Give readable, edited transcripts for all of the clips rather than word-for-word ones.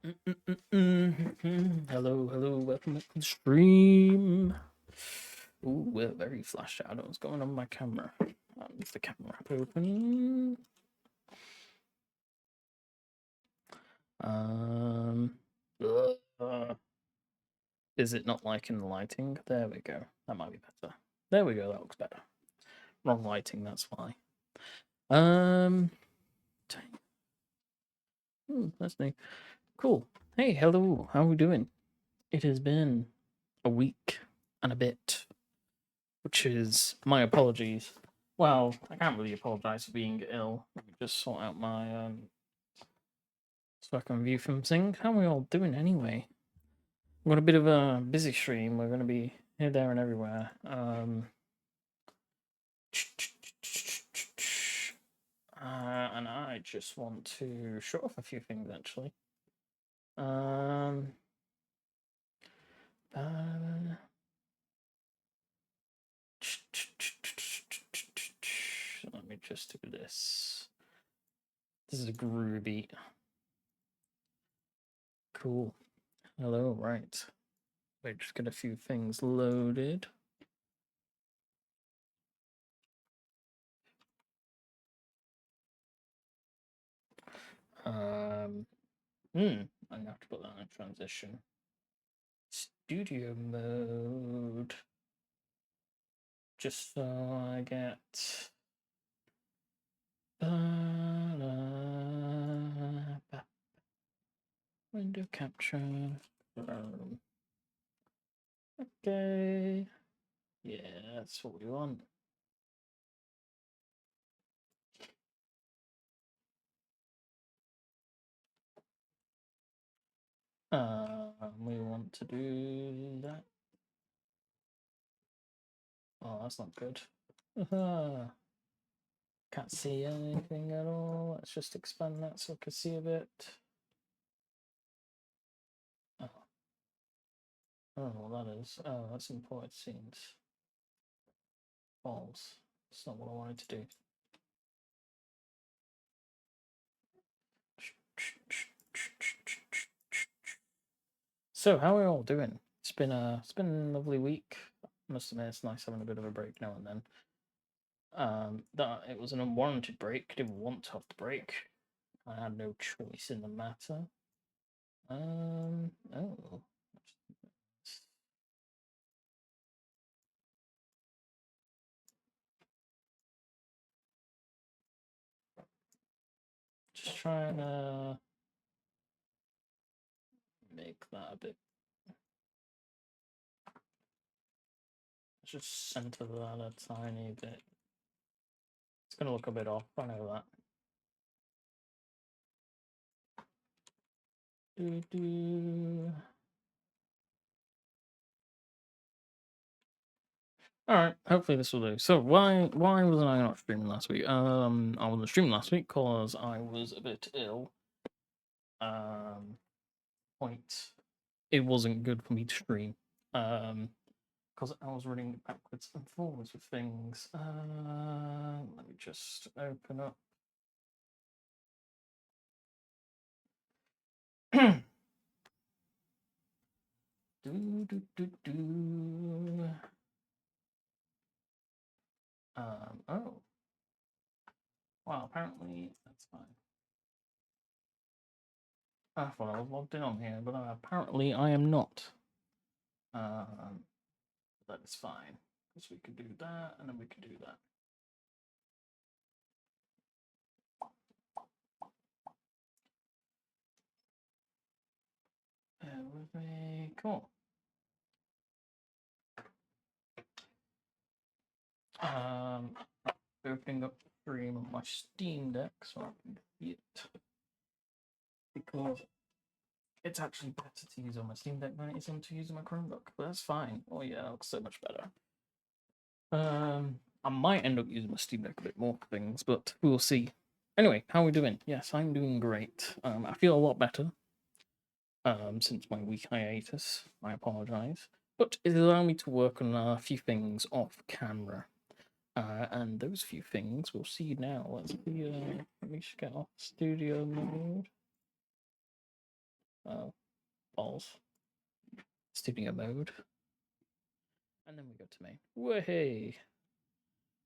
Hello, hello, welcome back to the stream. Ooh, we're very flashed out. I don't know what's going on with my camera. Is the camera app open? Um, uh, is it not liking the lighting? There we go. That might be better. There we go. That looks better. Wrong lighting. That's why. Um, that's new. Cool. Hey, hello. How are we doing? It has been a week and a bit, which is my apologies. Well, I can't really apologize for being ill. Let me just sort out my so I can view from thing. How are we all doing anyway? We've got a bit of a busy stream. We're going to be here, there, and everywhere. And I just want to show off a few things actually. Um, let me just do this. This is a groovy. Cool. Hello, right. Wait, just get a few things loaded. Um, I'm gonna have to put that in transition. Studio mode. Just so I get. Window capture. Okay. Yeah, that's what we want. We want to do that. Oh, that's not good. Can't see anything at all. Let's just expand that so I can see a bit. Oh, I don't know what that is. Oh, that's imported scenes. False. That's not what I wanted to do. So, how are we all doing? It's been a lovely week. I must admit, it's nice having a bit of a break now and then. That it was an unwarranted break. Didn't want to have the break. I had no choice in the matter. Oh, just trying to make that a bit. Just center that a tiny bit. It's gonna look a bit off. I know that. Do do. All right. Hopefully this will do. So why wasn't I not streaming last week? I wasn't streaming last week because I was a bit ill. Point. It wasn't good for me to stream. Because I was running backwards and forwards with things. Let me just open up. do do do do. Oh. Wow, apparently that's fine. I thought I was logged in on here, but apparently I am not. That is fine. Because we can do that, and then we can do that. Bear with me. Cool. Opening up the stream on my Steam Deck so I can see it. Because it's actually better to use on my Steam Deck than it is to use on my Chromebook, but that's fine. Oh yeah, that looks so much better. I might end up using my Steam Deck a bit more for things, but we'll see. Anyway, how are we doing? Yes, I'm doing great. I feel a lot better. Since my week hiatus, I apologize, but it allowed me to work on a few things off camera. And those few things we'll see now. Let me just get off studio mode. balls. Studio mode. And then we go to main. Way.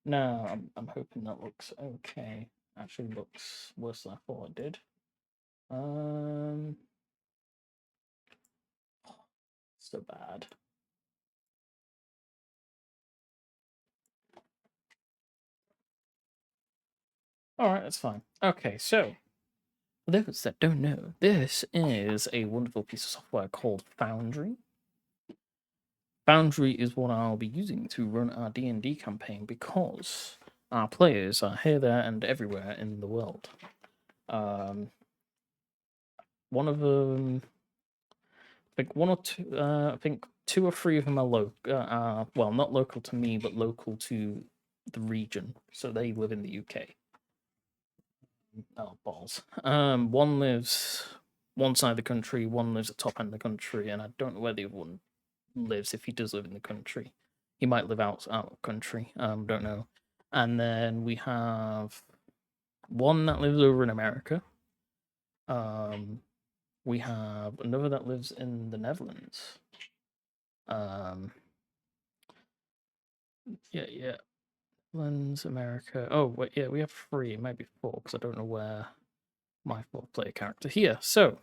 Now, I'm hoping that looks okay. Actually looks worse than I thought it did. So bad. Alright, that's fine. Okay, so for those that don't know, this is a wonderful piece of software called Foundry. Foundry is what I'll be using to run our D&D campaign because our players are here, there, and everywhere in the world. One of them, I think one or two, I think 2 or 3 of them are local. Well, not local to me, but local to the region. So they live in the UK. Oh, balls. One lives one side of the country, one lives at top end of the country, and I don't know where the other one lives, if he does live in the country. He might live out of country. Don't know. And then we have one that lives over in America. We have another that lives in the Netherlands. Yeah. Netherlands, America. Oh, wait, yeah, we have 3. It might be 4 because I don't know where my 4th player character here. So,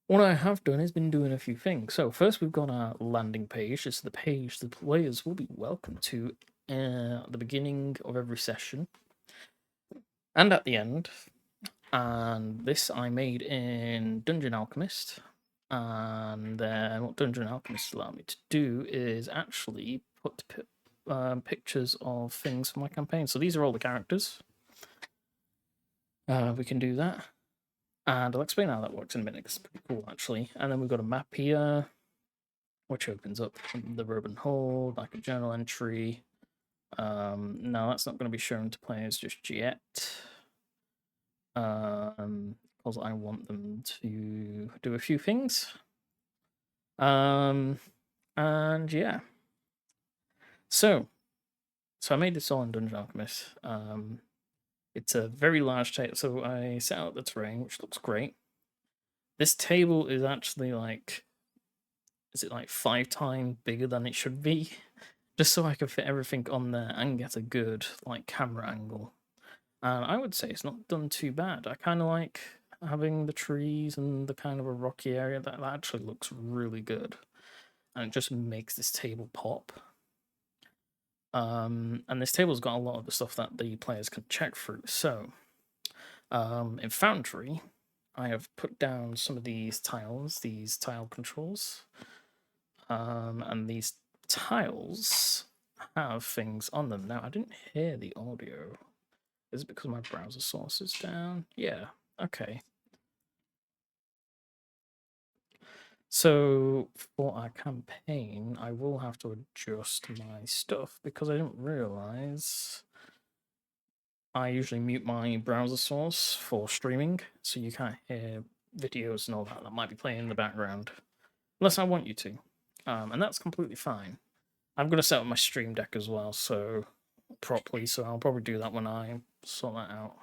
what I have done is been doing a few things. So, first we've got our landing page. This is the page the players will be welcome to at the beginning of every session and at the end. And this I made in Dungeon Alchemist. And then what Dungeon Alchemist allowed me to do is actually put pictures of things for my campaign. So these are all the characters. We can do that. And I'll explain how that works in a minute. It's pretty cool, actually. And then we've got a map here, which opens up the Urban Hold, like a journal entry. No, that's not going to be shown to players just yet. Because I want them to do a few things. And yeah. So I made this all in Dungeon Alchemist. It's a very large table. So I set out the terrain, which looks great. This table is actually like, is it like 5 times bigger than it should be? Just so I can fit everything on there and get a good like camera angle. And I would say it's not done too bad. I kind of like having the trees and the kind of a rocky area. That actually looks really good. And it just makes this table pop. And this table's got a lot of the stuff that the players can check through. So, in Foundry, I have put down some of these tiles, these tile controls. And these tiles have things on them. Now, I didn't hear the audio. Is it because my browser source is down? Yeah, okay. So for our campaign, I will have to adjust my stuff because I didn't realize I usually mute my browser source for streaming, so you can't hear videos and all that that might be playing in the background, unless I want you to, and that's completely fine. I'm going to set up my stream deck as well, so properly, so I'll probably do that when I sort that out.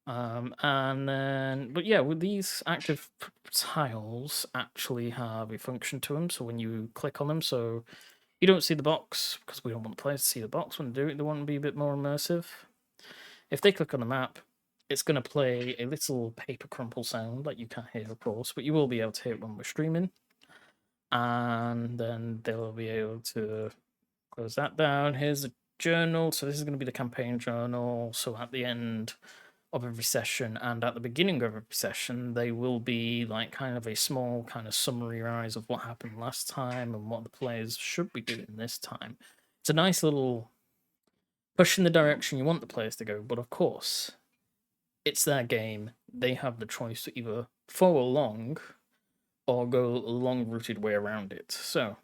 And then, but yeah, with these active tiles actually have a function to them. So when you click on them, so you don't see the box because we don't want the players to see the box when they do it. They want to be a bit more immersive. If they click on the map, it's going to play a little paper crumple sound that you can't hear, of course, but you will be able to hear it when we're streaming. And then they'll be able to close that down. Here's the journal. So this is going to be the campaign journal. So at the end of every session and at the beginning of every session, they will be like kind of a small kind of summarize of what happened last time and what the players should be doing this time. It's a nice little push in the direction you want the players to go, but of course, it's their game. They have the choice to either follow along or go a long routed way around it. So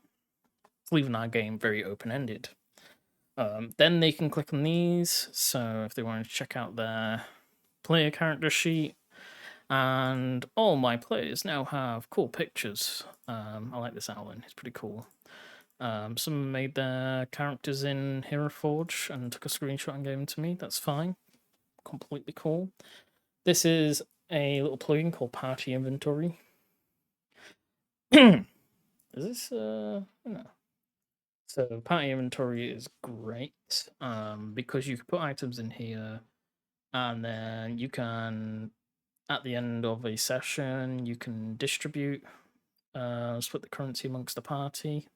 it's leaving our game very open-ended. Then they can click on these. So if they want to check out their player character sheet, and all my players now have cool pictures. I like this Alan, it's pretty cool. Someone made their characters in Hero Forge and took a screenshot and gave them to me. That's fine, completely cool. This is a little plugin called Party Inventory. Is this no. So party inventory is great because you can put items in here, and then you can, at the end of a session, you can distribute, split the currency amongst the party,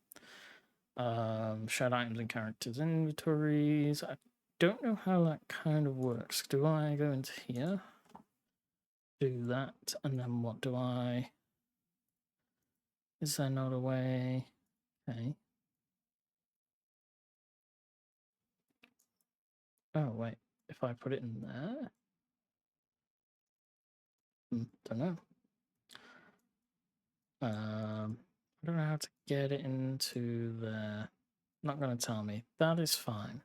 shared items and characters inventories. I don't know how that kind of works. Do I go into here, do that, and then what do I? Is there not a way? Okay. Oh wait, if I put it in there, don't know. I don't know how to get it into there. Not going to tell me. That is fine.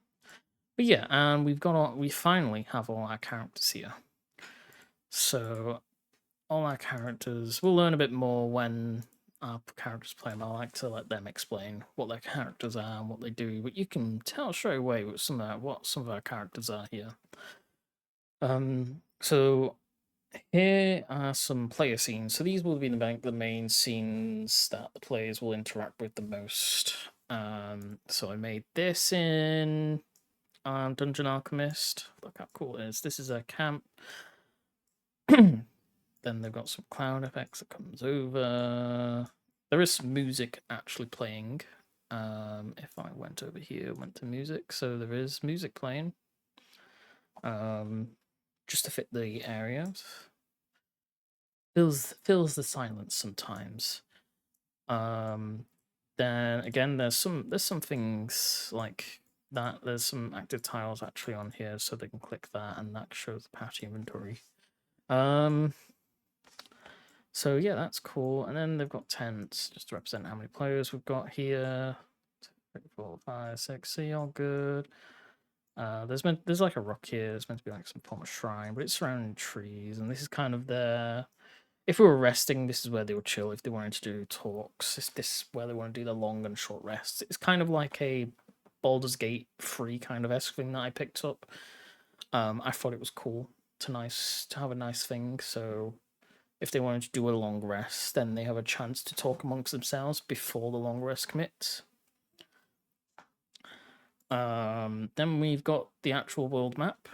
But yeah, and we finally have all our characters here. So all our characters, we'll learn a bit more when our characters play them. I like to let them explain what their characters are and what they do, but you can tell straight away what some of our characters are here. So here are some player scenes. So these will be the main scenes that the players will interact with the most. So I made this in Dungeon Alchemist. Look how cool it is. This is a camp. Then they've got some cloud effects that comes over. There is some music actually playing. If I went over here, went to music, so there is music playing. Just to fit the areas. Fills the silence sometimes. Then again, there's some things like that. There's some active tiles actually on here, so they can click that, and that shows the party inventory. So yeah, that's cool. And then they've got tents just to represent how many players we've got here. 2, 3, 4, 5, 6. See, all good. There's like a rock here. There's meant to be like some form of shrine, but it's surrounded in trees, and this is kind of their. If we were resting, this is where they would chill. If they wanted to do talks, this is where they want to do the long and short rests. It's kind of like a Baldur's Gate free kind of esque thing that I picked up. I thought it was cool to have a nice thing. So if they wanted to do a long rest, then they have a chance to talk amongst themselves before the long rest commits. Then we've got the actual world map.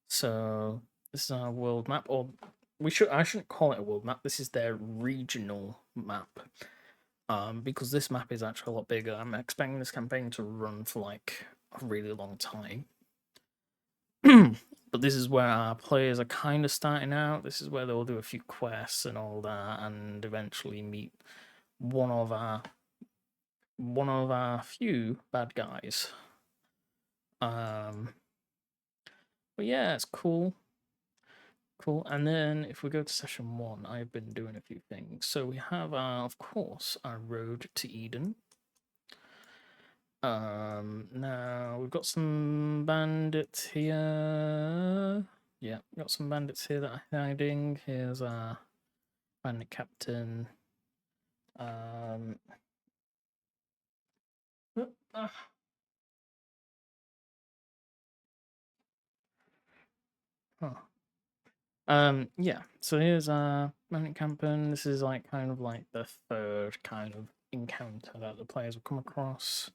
So this is our world map, or I shouldn't call it a world map. This is their regional map. Because this map is actually a lot bigger. I'm expecting this campaign to run for like a really long time. But this is where our players are kind of starting out. This is where they'll do a few quests and all that, and eventually meet one of our few bad guys. But yeah, it's cool. Cool. And then if we go to session 1, I've been doing a few things. So we have, of course, our road to Eden. Now we've got some bandits here. Yeah, got some bandits here that are hiding. Here's our bandit captain. Yeah, so here's our bandit captain. This is like kind of like the third kind of encounter that the players will come across.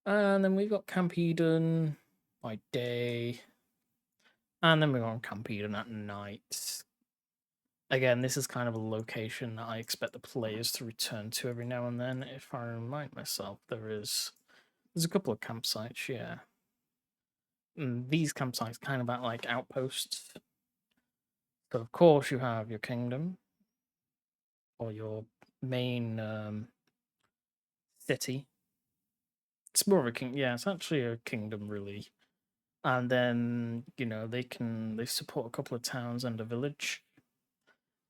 And then we've got Camp Eden by day. And then we're on Camp Eden at night. Again, this is kind of a location that I expect the players to return to every now and then. If I remind myself, there's a couple of campsites, yeah. And these campsites kind of act like outposts. So of course you have your kingdom, or your main city. It's more of a king. Yeah, it's actually a kingdom, really. And then they support a couple of towns and a village.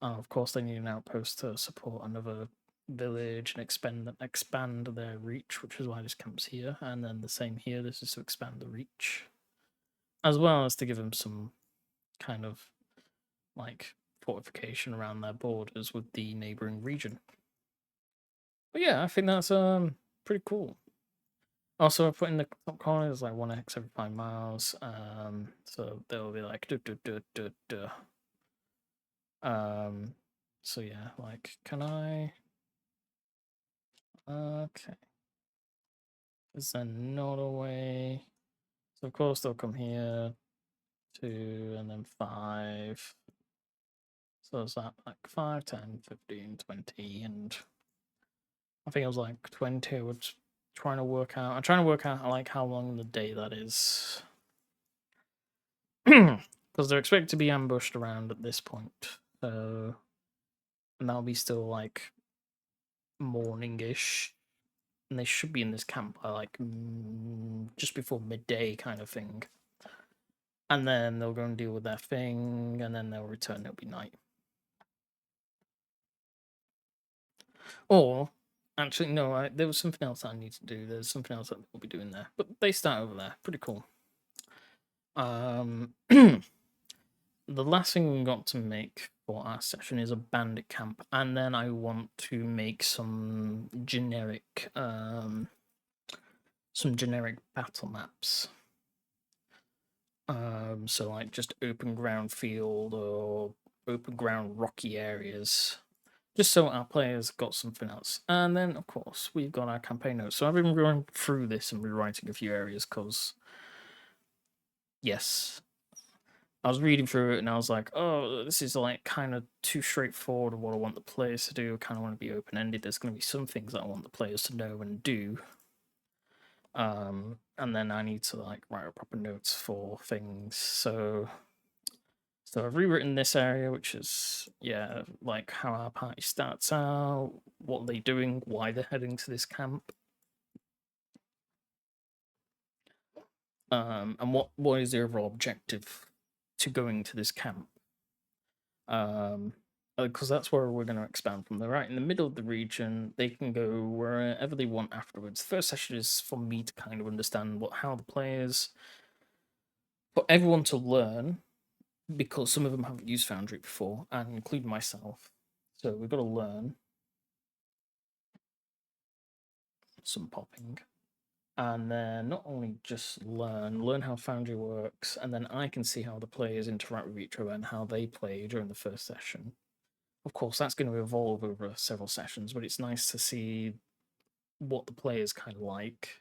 Of course, they need an outpost to support another village and expand their reach, which is why this camp's here. And then the same here. This is to expand the reach, as well as to give them some kind of like fortification around their borders with the neighboring region. But yeah, I think that's pretty cool. Also, I put in the top corner, there's like 1x every 5 miles. So they'll be like, duh, duh, duh, duh, duh. So yeah, like, can I? Okay. Is there not a way? So of course they'll come here, 2, and then 5. So is that like 5, 10, 15, 20, and I think it was like 20. I was trying to work out. I'm trying to work out like how long in the day that is. Because they're expected to be ambushed around at this point. So, and that'll be still like morning-ish. And they should be in this camp by like just before midday kind of thing. And then they'll go and deal with their thing, and then they'll return. It'll be night. Or, actually, no, there was something else I need to do. There's something else that we'll be doing there. But they start over there. Pretty cool. The last thing we got to make for our session is a bandit camp, and then I want to make some generic battle maps. So like just open ground field or open ground rocky areas, just so our players got something else. And then of course we've got our campaign notes. So I've been going through this and rewriting a few areas because yes, I was reading through it and I was like, oh, this is like kind of too straightforward of what I want the players to do. I kind of want to be open ended. There's going to be some things that I want the players to know and do. And then I need to like write up proper notes for things. So I've rewritten this area, which is yeah, like how our party starts out, what they're doing, why they're heading to this camp. And what is the overall objective to going to this camp? Because that's where we're going to expand from. They're right in the middle of the region. They can go wherever they want afterwards. The first session is for me to kind of understand how the players, for everyone to learn, because some of them haven't used Foundry before, and including myself. So we've got to learn some popping. And then not only just learn how Foundry works, and then I can see how the players interact with each other and how they play during the first session. Of course, that's going to evolve over several sessions, but it's nice to see what the players kind of like.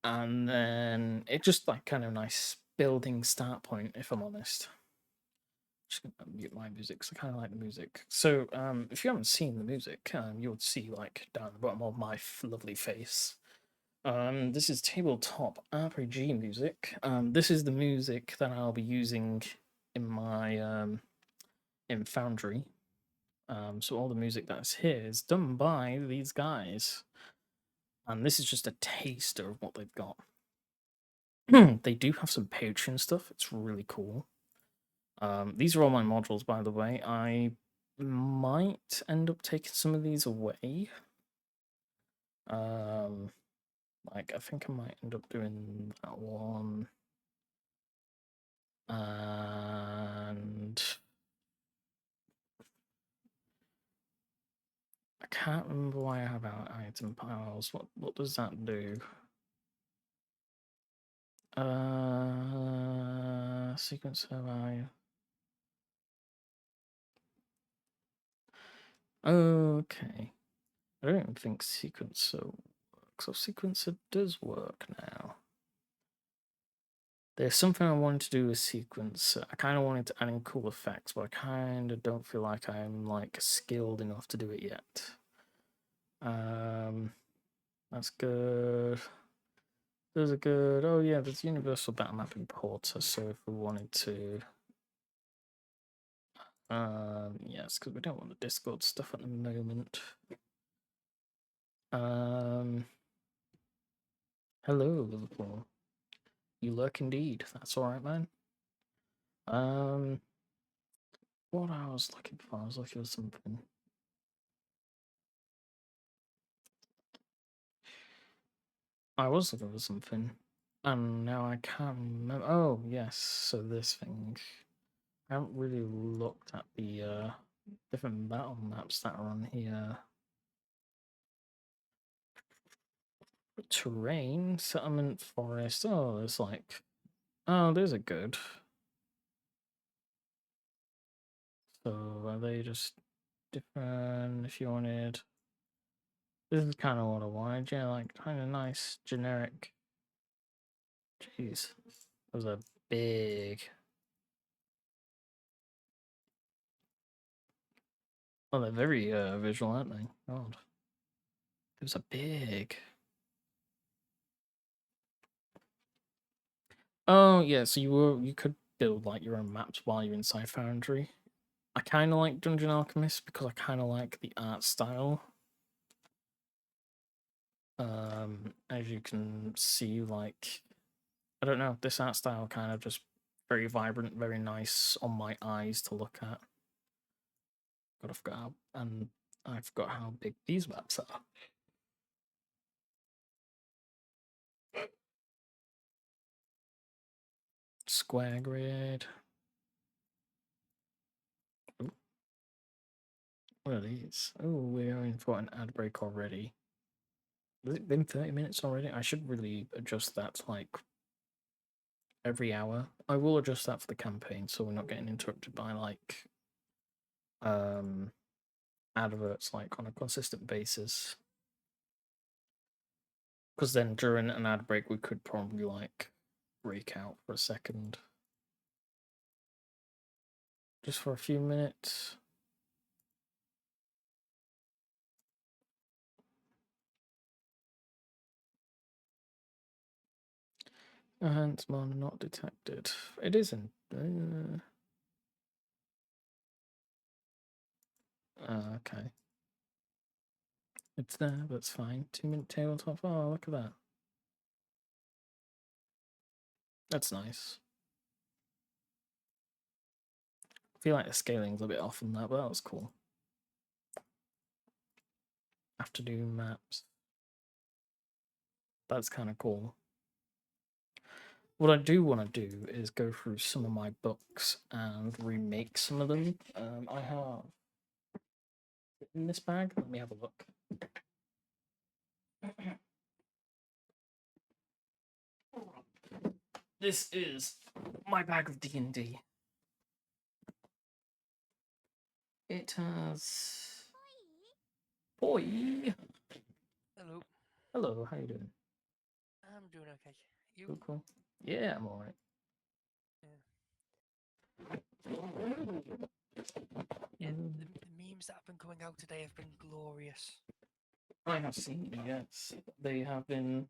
And then it's just like kind of nice building start point, if I'm honest. Just gonna mute my music because I kind of like the music. So, if you haven't seen the music, you would see like down the bottom of my lovely face. This is tabletop RPG music. This is the music that I'll be using in my in Foundry. So all the music that's here is done by these guys, and this is just a taster of what they've got. They do have some Patreon stuff. It's really cool. These are all my modules, by the way. I might end up taking some of these away. Like I think I might end up doing that one. And I can't remember why I have our item piles. What does that do? Sequence survive. Okay. I don't think sequencer works. So sequencer does work now. There's something I wanted to do with sequencer. I kind of wanted to add in cool effects, but I kind of don't feel like I'm like skilled enough to do it yet. That's good. Those are good. Oh yeah, there's universal battle map importer. So if we wanted to, yes, because we don't want the Discord stuff at the moment. Hello, Liverpool. You lurk indeed. That's all right, man. What I was looking for, I was looking for something. I was looking for something, and now I can't remember. Oh yes, so this thing. I haven't really looked at the different battle maps that are on here. Terrain, settlement, forest. Oh, there's like, oh, those are good. So are they just different if you wanted. This is kind of what I wanted, yeah, like kind of nice, generic. Jeez, those are big. Oh, they're very visual, aren't they? God, those are big. Oh yeah, so you could build like your own maps while you're inside Foundry. I kind of like Dungeon Alchemist because I kind of like the art style. As you can see, like I don't know, this art style kind of just very vibrant, very nice on my eyes to look at. But I forgot how, and I forgot how big these maps are. Square grid. Ooh. What are these? Oh, we're in for an ad break already. Has it been 30 minutes already? I should really adjust that to like every hour. I will adjust that for the campaign so we're not getting interrupted by like adverts like on a consistent basis. Because then during an ad break we could probably like break out for a second. Just for a few minutes. Huntsman not detected. It isn't. Okay. It's there, that's fine. 2-minute tabletop. Oh, look at that. That's nice. I feel like the scaling's a bit off on that, but that was cool. Have to do maps. That's kind of cool. What I do want to do is go through some of my books and remake some of them. I have in this bag. Let me have a look. This is my bag of D&D. It has boy. Hello. Hello, how you doing? I'm doing okay. You? Cool, cool. Yeah, I'm alright. Yeah, the memes that have been coming out today have been glorious. I have seen, yes. They have been.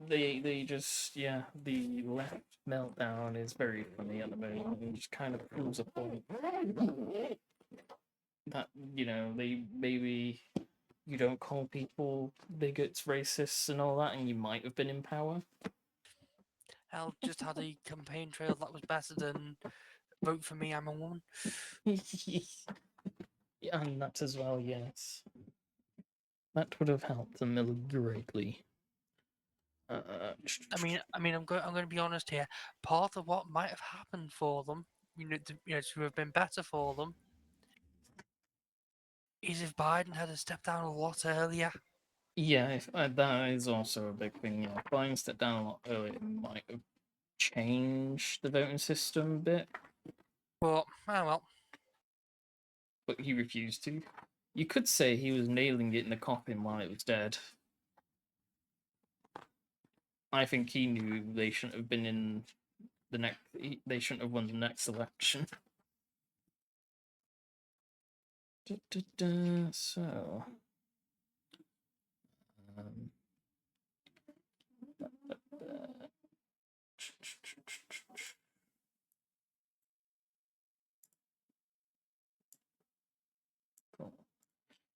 They just, yeah, the left meltdown is very funny at the moment. It just kind of proves a point that, you know, they maybe you don't call people bigots, racists, and all that, and you might have been in power. Hell, just had a campaign trail that was better than vote for me, I'm a woman. Yeah, and that as well, yes. That would have helped them greatly. I mean, I'm going to be honest here. Part of what might have happened for them, to have been better for them, is if Biden had stepped down a lot earlier. Yeah, if, that is also a big thing. Yeah, Biden stepped down a lot earlier. Might have changed the voting system a bit, But, oh well. but he refused to. You could say he was nailing it in the coffin while it was dead. I think he knew they shouldn't have been in the next. They shouldn't have won the next election. So, um, cool.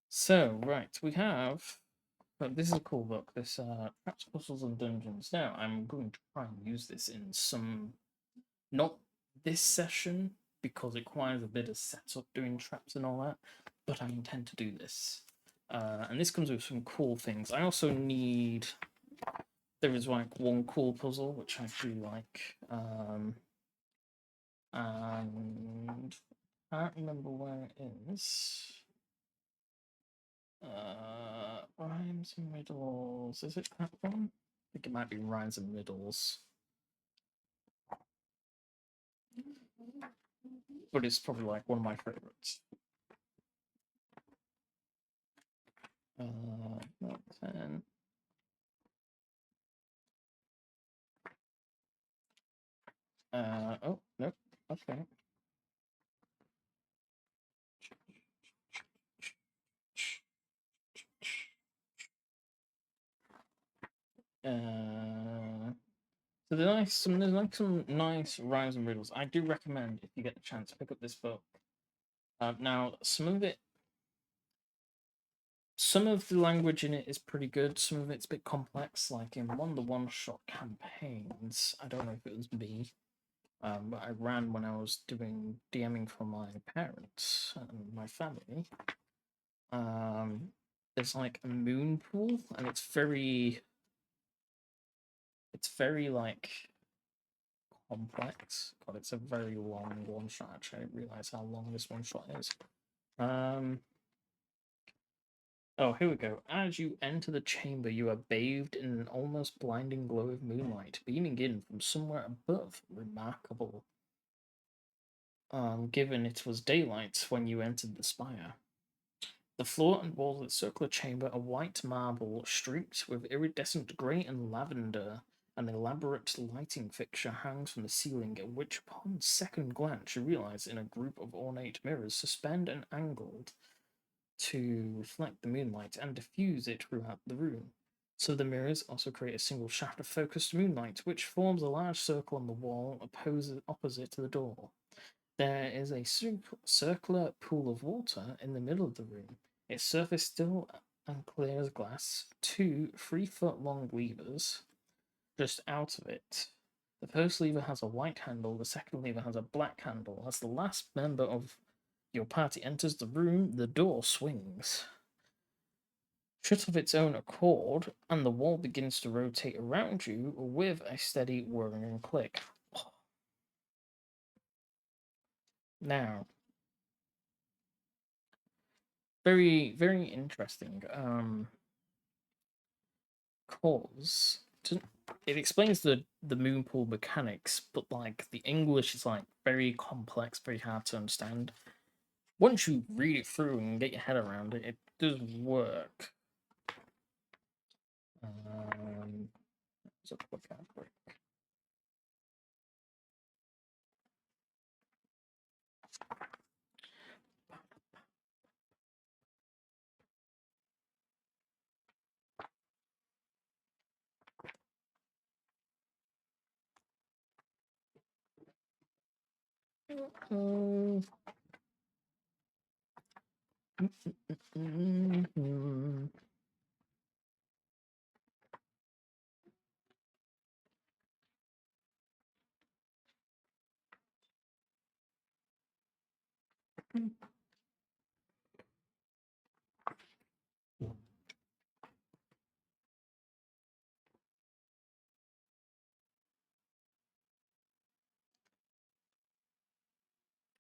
So, right, we have. But this is a cool book. This Traps, Puzzles, and Dungeons. Now, I'm going to try and use this in some. Not this session, because it requires a bit of setup doing traps and all that, but I intend to do this. And this comes with some cool things. I also need. There is like one cool puzzle which I do like. And I can't remember where it is. Rhymes and riddles. Is it that one? I think it might be rhymes and riddles. But it's probably like one of my favorites. Not 10. Oh, nope. Okay. So there's like some nice rhymes and riddles. I do recommend if you get the chance pick up this book. Now some of the language in it is pretty good. Some of it's a bit complex. Like in one of the one-shot campaigns, I don't know if it was me, but I ran when I was doing DMing for my parents and my family. There's like a moon pool, and it's very like complex. God, it's a very long one shot. Actually, I didn't realize how long this one shot is. Oh, here we go. As you enter the chamber, you are bathed in an almost blinding glow of moonlight, beaming in from somewhere above. Remarkable. Given it was daylight when you entered the spire. The floor and walls of the circular chamber are white marble, streaked with iridescent grey and lavender. An elaborate lighting fixture hangs from the ceiling, at which, upon second glance, you realize in a group of ornate mirrors suspend and angled to reflect the moonlight and diffuse it throughout the room. So the mirrors also create a single shaft of focused moonlight, which forms a large circle on the wall opposite to the door. There is a circular pool of water in the middle of the room, its surface still and clear as glass. Two 3-foot long levers just out of it. The first lever has a white handle, the second lever has a black handle. As the last member of your party enters the room, the door swings shut of its own accord, and the wall begins to rotate around you with a steady whirring click. Now, very, very interesting. Cause it explains the moon pool mechanics, but like the English is like very complex, very hard to understand. Once you read it through and get your head around it, it does work. Let's look out for it.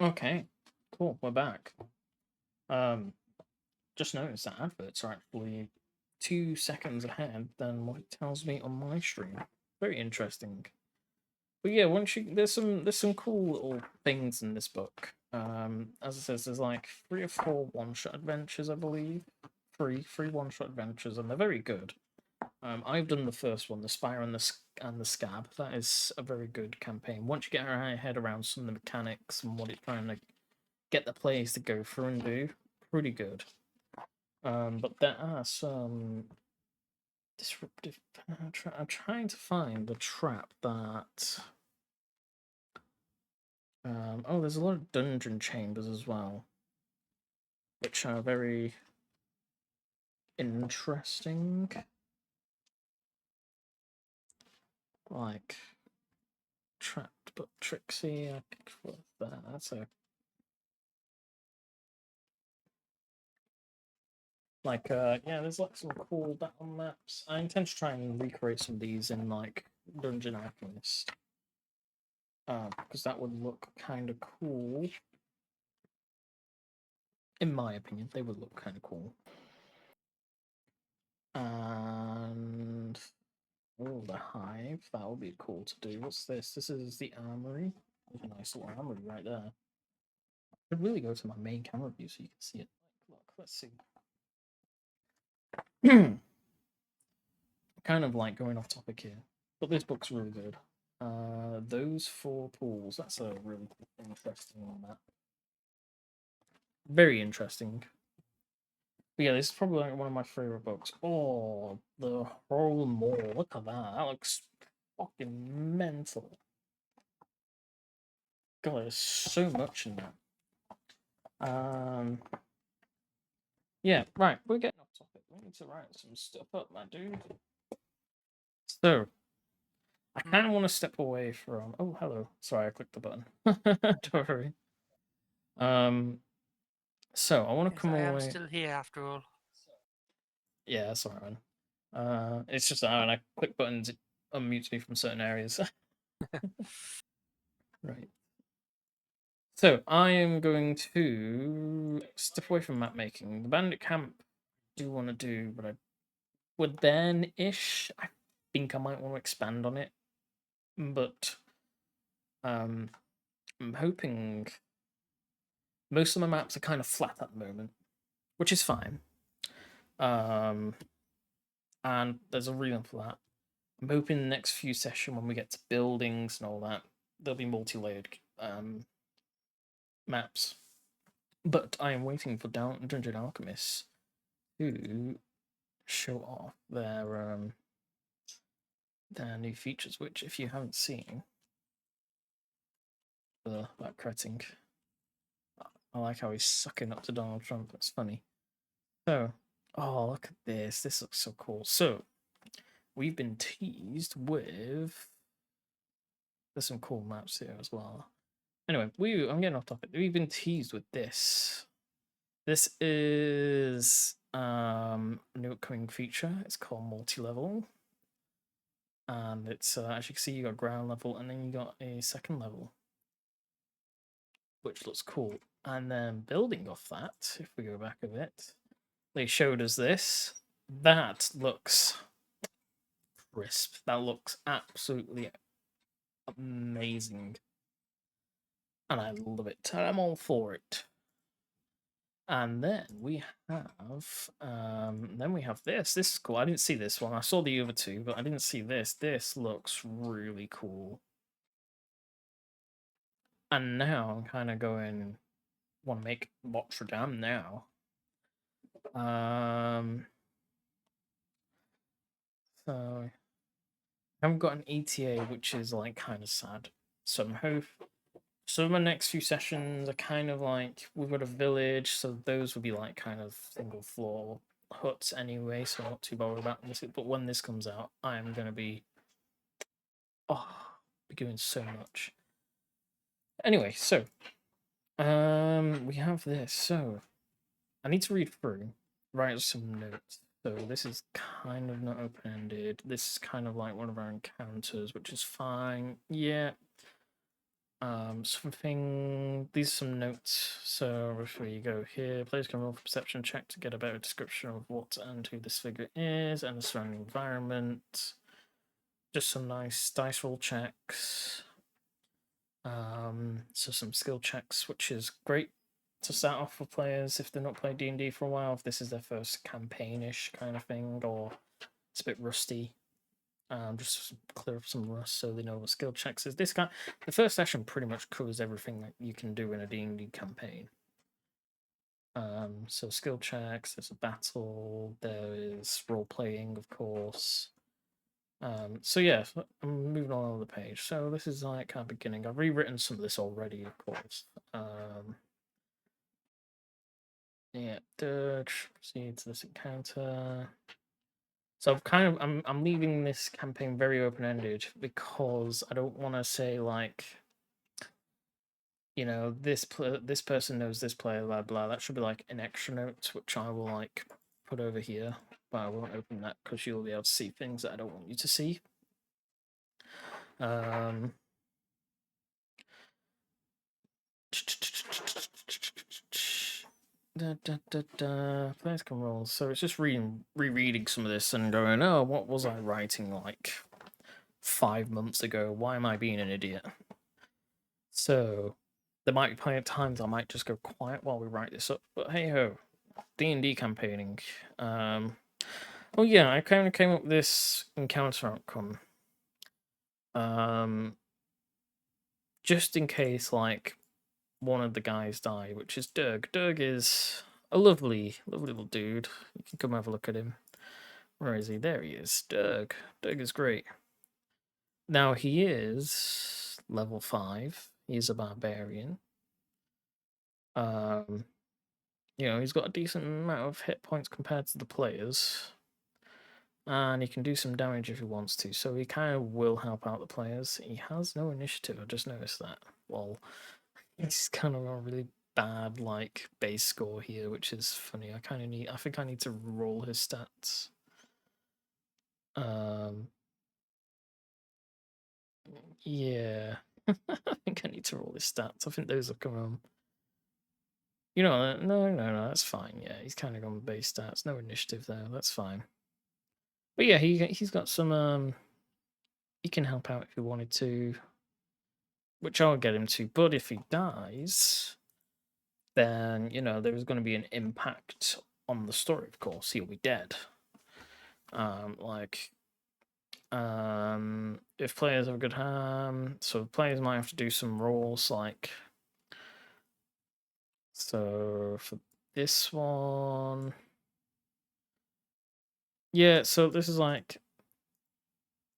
Okay, cool. We're back. Just noticed that adverts are actually 2 seconds ahead than what it tells me on my stream. Very interesting. But yeah, there's some cool little things in this book. As it says, there's like 3 or 4 one-shot adventures, I believe. Three one-shot adventures, and they're very good. I've done the first one, the Spire and the Scab. That is a very good campaign. Once you get your head around some of the mechanics and what it's trying to get the players to go through and do, pretty good. But there are some disruptive. I'm trying to find the trap that. Oh, there's a lot of dungeon chambers as well, which are very interesting. Like trapped but tricksy. I think what's that? That's a like yeah. There's like some cool battle maps. I intend to try and recreate some of these in like Dungeon Alchemist. Because that would look kind of cool. In my opinion, they would look kind of cool. And oh, the hive. That would be cool to do. What's this? This is the armory. There's a nice little armory right there. I could really go to my main camera view so you can see it. Look, let's see. kind of like going off topic here, but this book's really good. Those four pools. That's a really interesting map. Very interesting. But yeah, this is probably like one of my favorite books. Oh, the whole mall. Look at that. That looks fucking mental. God, there's so much in that. Yeah, right. We're getting off topic. We need to write some stuff up, my dude. So, I kind of want to step away from. Oh, hello. Sorry, I clicked the button. Don't worry. So I want to Yes, come I am away. still here after all. Yeah, that's alright, man. It's just that when I click buttons, it unmutes me from certain areas. Right. So I am going to step away from map making. The bandit camp I do want to do, but I would then ish. I think I might want to expand on it, but I'm hoping most of my maps are kind of flat at the moment, which is fine. And there's a reason for that. I'm hoping the next few sessions when we get to buildings and all that, there'll be multi-layered maps. But I am waiting for Dungeon Alchemists to show off their new features, which if you haven't seen, that cretting. I like how he's sucking up to Donald Trump. That's funny. So, oh look at this. This looks so cool. So, we've been teased with. There's some cool maps here as well. Anyway, I'm getting off topic. We've been teased with this. This is a new upcoming feature. It's called multi-level. And it's as you can see, you got ground level and then you got a second level, which looks cool. And then building off that, if we go back a bit, they showed us this. That looks crisp. That looks absolutely amazing. And I love it. I'm all for it. And then we have this. This is cool. I didn't see this one. I saw the other two, but I didn't see this. This looks really cool. And now I'm kind of going, want to make Rotterdam now. So I haven't got an ETA, which is like kind of sad. So I'm hoping some of my next few sessions are kind of like we've got a village, so those would be like kind of single floor huts anyway, so I'm not too bothered about this. But when this comes out, I am gonna be doing so much. Anyway, so we have this. So I need to read through, write some notes. So this is kind of not open-ended. This is kind of like one of our encounters, which is fine. Yeah. These are some notes. So if we go here, players can roll for perception check to get a better description of what and who this figure is and the surrounding environment. Just some nice dice roll checks. So some skill checks, which is great to start off for players if they've not played D&D for a while, if this is their first campaign-ish kind of thing, or it's a bit rusty. Just clear up some rust so they know what skill checks is. The first session pretty much covers everything that you can do in a D&D campaign. So skill checks, there's a battle, there is role-playing, of course. So yeah, I'm moving on the page. So this is like kind of beginning. I've rewritten some of this already, of course. Yeah, proceed to this encounter. So I'm leaving this campaign very open-ended because I don't want to say like, you know, this person knows this player, blah blah. That should be like an extra note, which I will like put over here, but I won't open that because you'll be able to see things that I don't want you to see. Players can roll. So it's just rereading some of this and going, oh, what was I writing like 5 months ago? Why am I being an idiot? So there might be plenty of times I might just go quiet while we write this up. But hey ho, D&D campaigning. Well, yeah, I kind of came up with this encounter outcome. Just in case, like, one of the guys die, which is Dirg. Dirg is a lovely, lovely little dude. You can come have a look at him. Where is he? There he is. Dirg. Dirg is great. Now, he is level 5. He's a barbarian. He's got a decent amount of hit points compared to the players. And he can do some damage if he wants to, so he kind of will help out the players. He has no initiative, I just noticed that. Well, he's kind of a really bad, like, base score here, which is funny. I think I need to roll his stats. Yeah. I think I need to roll his stats. I think those will come on. No, that's fine. Yeah, he's kind of on base stats. No initiative there. That's fine. But yeah, he's got some. He can help out if he wanted to, which I'll get him to. But if he dies, then there is going to be an impact on the story. Of course, he'll be dead. If players have a good hand, so players might have to do some rolls, like. So for this one, yeah. So this is like,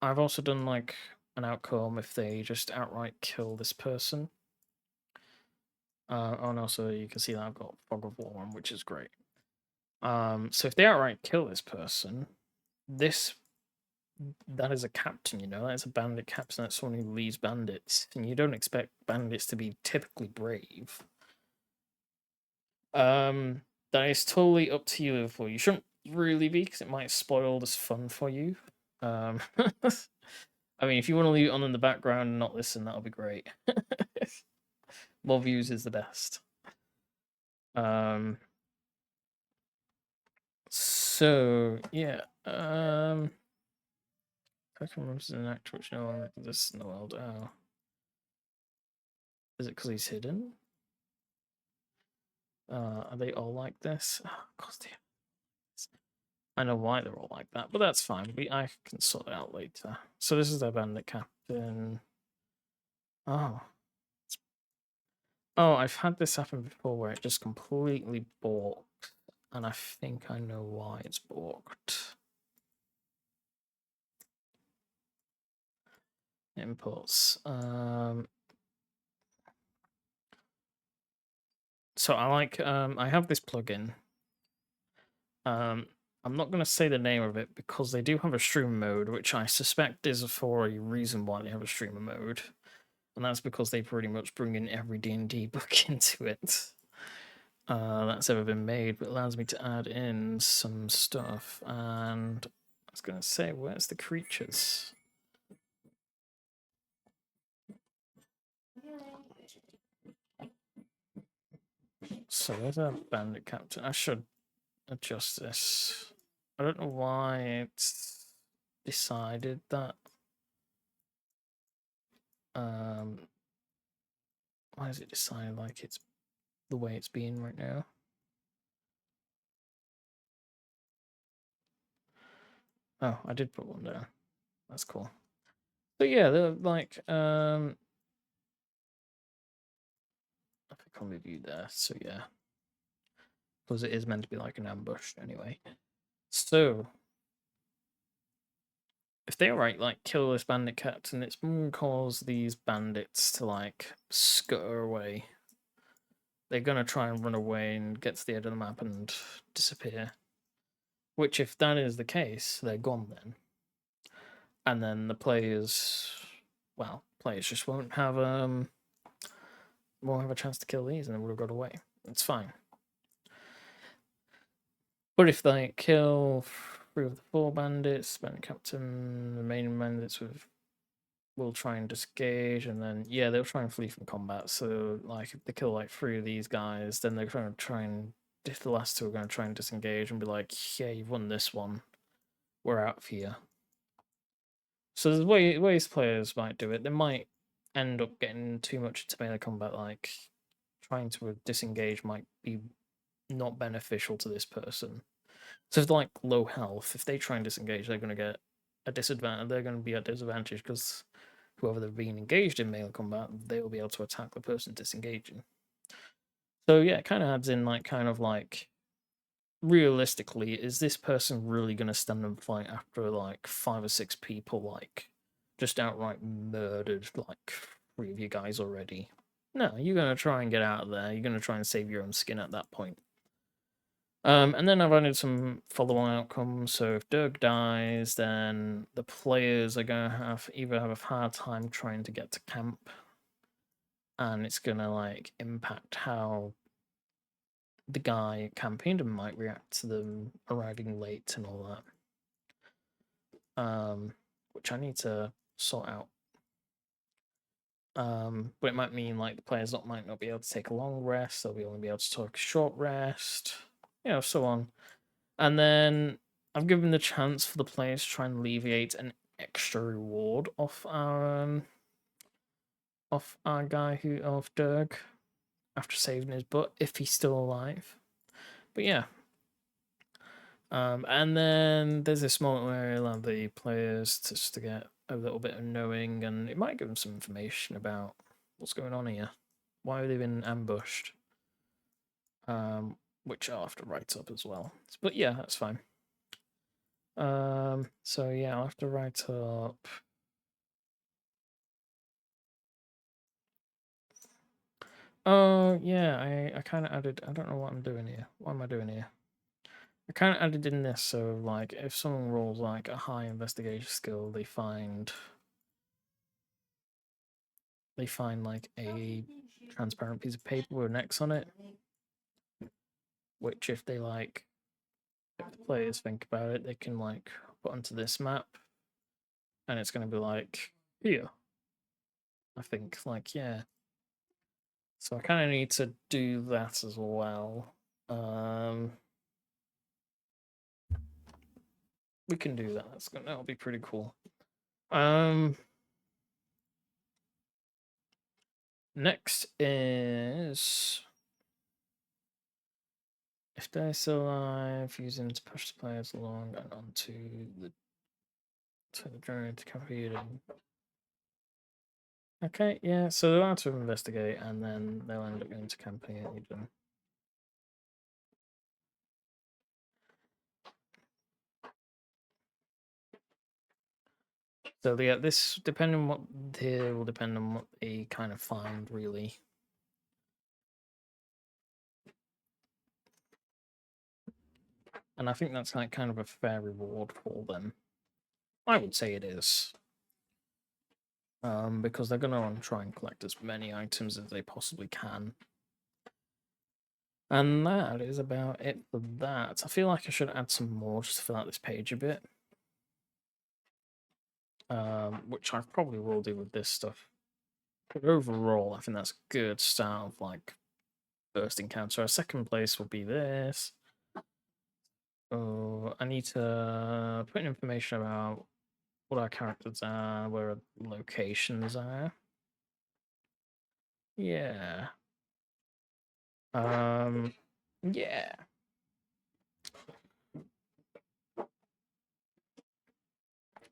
I've also done like an outcome if they just outright kill this person. And also you can see that I've got Fog of War on, which is great. So if they outright kill this person, that is a captain, that is a bandit captain. That's someone who leads bandits, and you don't expect bandits to be typically brave. That is totally up to you, Liverpool. You shouldn't really be, because it might spoil this fun for you. I mean, if you want to leave it on in the background and not listen, that'll be great. More views is the best. So yeah. I can remember an actor which no one exists in the world. Oh. Is it because he's hidden? Are they all like this? Oh, God damn. I know why they're all like that, but that's fine. I can sort it out later. So this is their bandit captain. Oh. Oh, I've had this happen before where it just completely balked. And I think I know why it's balked. Imports. So I have this plugin. I'm not going to say the name of it because they do have a streamer mode, which I suspect is for a reason why they have a streamer mode. And that's because they pretty much bring in every D&D book into it that's ever been made, but allows me to add in some stuff. And I was going to say, where's the creatures? So there's a bandit captain. I should adjust this. I don't know why it's decided that. Why is it decided like it's the way it's being right now? Oh, I did put one down. That's cool. So yeah, they're like I think I'll move you there. So yeah, because it is meant to be like an ambush anyway. So if they outright like kill this bandit captain, it's going to cause these bandits to like scutter away. They're going to try and run away and get to the edge of the map and disappear. Which, if that is the case, they're gone then. And then the players just won't have a chance to kill these, and they would have got away. It's fine. But if they kill 3 of the 4 bandits, bandit captain, the main bandits will try and disengage, and then they'll try and flee from combat. So like if they kill like 3 of these guys, then they're going to try and if the last 2 are going to try and disengage and be like, yeah, you've won this one, we're out of here. So there's ways players might do it. They might end up getting too much into melee combat, like trying to disengage might be not beneficial to this person. So if they're like low health, if they try and disengage, they're going to get a disadvantage. They're going to be at disadvantage because whoever they're being engaged in melee combat, they will be able to attack the person disengaging. So yeah, it kind of adds in like kind of like realistically, is this person really going to stand and fight after like 5 or 6 people like just outright murdered like 3 of you guys already? No, you're going to try and get out of there. You're going to try and save your own skin at that point. And then I've added some follow-on outcomes. So if Dirk dies, then the players are going to have a hard time trying to get to camp, and it's going to like impact how the guy campaigned and might react to them arriving late and all that. Which I need to sort out. But it might mean like the players might not be able to take a long rest, they'll only be able to take a short rest, so on. And then I've given the chance for the players to try and alleviate an extra reward off our guy of Dirk after saving his butt if he's still alive. But yeah. And then there's this moment where I'll have the players just to get a little bit of knowing, and it might give them some information about what's going on here. Why have they been ambushed? Which I'll have to write up as well. But yeah, that's fine. So yeah, I'll have to write up. Oh yeah, I kind of added. I don't know what I'm doing here. What am I doing here? I kind of added in this so like if someone rolls like a high investigation skill, they find like a transparent piece of paper with an X on it, which if they like, if the players think about it, they can like put onto this map, and it's going to be like here. I think like yeah. So I kind of need to do that as well. We can do that. That'll be pretty cool. Next is if they're still alive, using to push the players along and onto the journey to Campede. Okay, yeah, so they'll have to investigate and then they'll end up going to Campede. So yeah, this depending on what here will depend on what they kind of find really. And I think that's like kind of a fair reward for them. I would say it is. Because they're gonna want to try and collect as many items as they possibly can. And that is about it for that. I feel like I should add some more just to fill out this page a bit. Which I probably will do with this stuff. But overall, I think that's a good start of like first encounter. Our second place will be this. Oh, I need to put in information about what our characters are, where our locations are. Yeah. Yeah.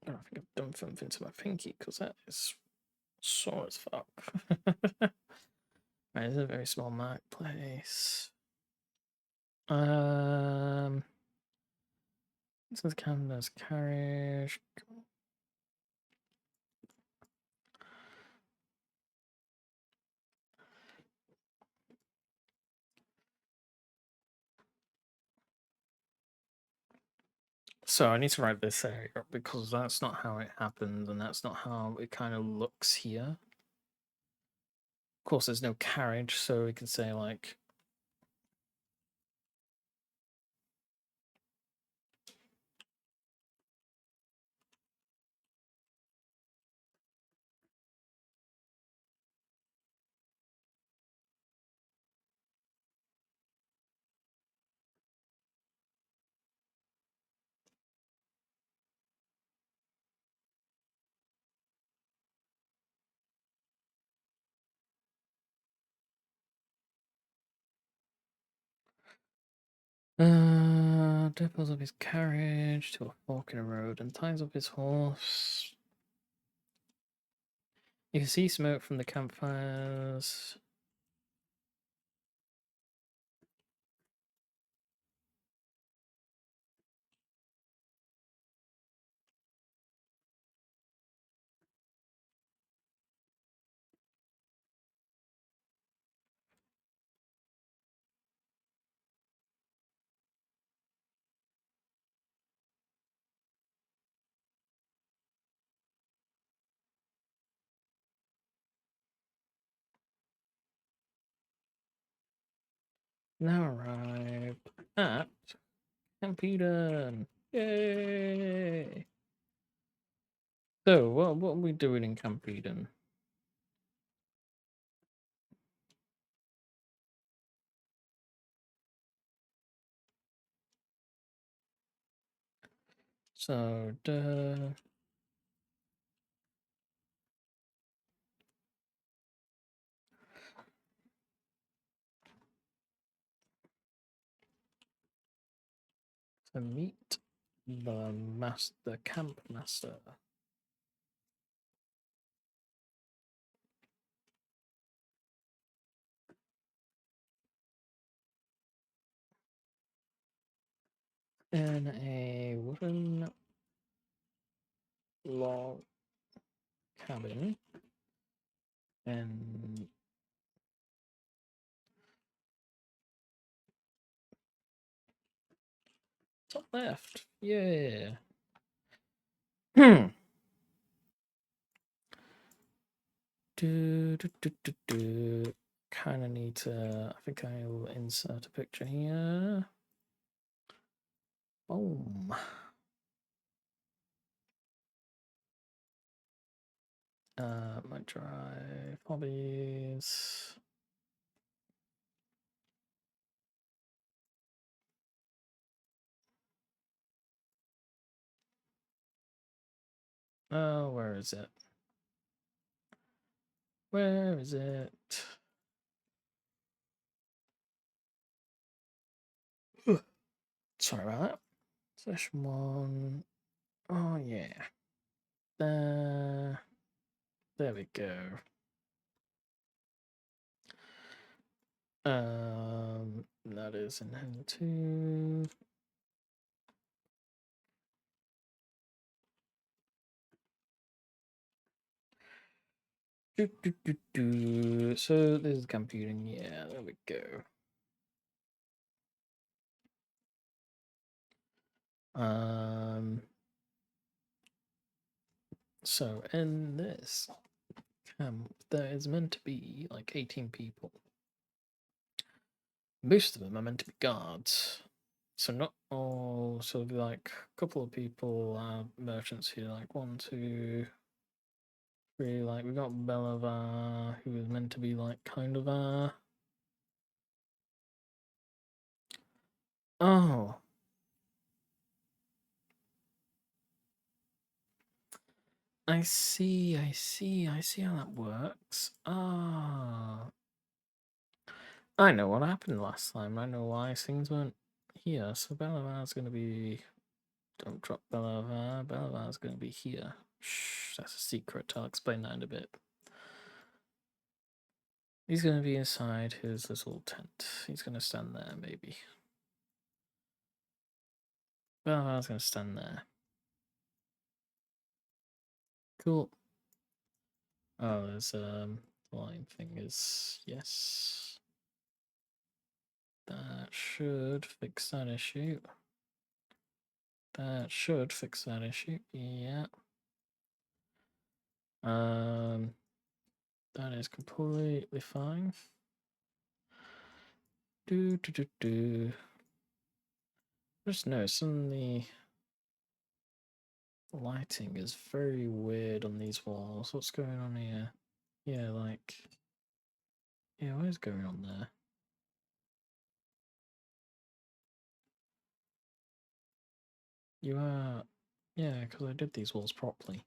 Oh, I think I've done something to my pinky because that is sore as fuck. Right, it's a very small marketplace. This is Canada's carriage. So I need to write this area up because that's not how it happens and that's not how it kind of looks here. Of course, there's no carriage, so we can say like Hunter pulls up his carriage to a fork in the road and ties up his horse. You can see smoke from the campfires. Now arrived at Camp Eden. Yay! So, what are we doing in Camp Eden? So, to meet the camp master. In a wooden log cabin and top left. Yeah. Kind of need to. I think I'll insert a picture here. Boom. My drive, hobbies. Oh, where is it? Where is it? Sorry about that. Session 1. Oh, yeah. There we go. That is in hand 2. So this is computing. Yeah, there we go. So in this camp, there is meant to be like 18 people. Most of them are meant to be guards. So not all. So like a couple of people are merchants here. Like 1, 2, 3. Like we got Belavar, who is meant to be like kind of a. Oh. I see how that works. Ah. I know what happened last time. I know why things weren't here. So Belavar's gonna be. Don't drop Belavar. Belavar's gonna be here. Shh, that's a secret. I'll explain that in a bit. He's gonna be inside his little tent. He's gonna stand there, maybe. Belavar's gonna stand there. Cool. Oh, there's the line thing is yes. That should fix that issue. That should fix that issue. Yeah. That is completely fine. Just noticing the lighting is very weird on these walls. What's going on here? Yeah, like, yeah, what is going on there? You are, yeah, because I did these walls properly.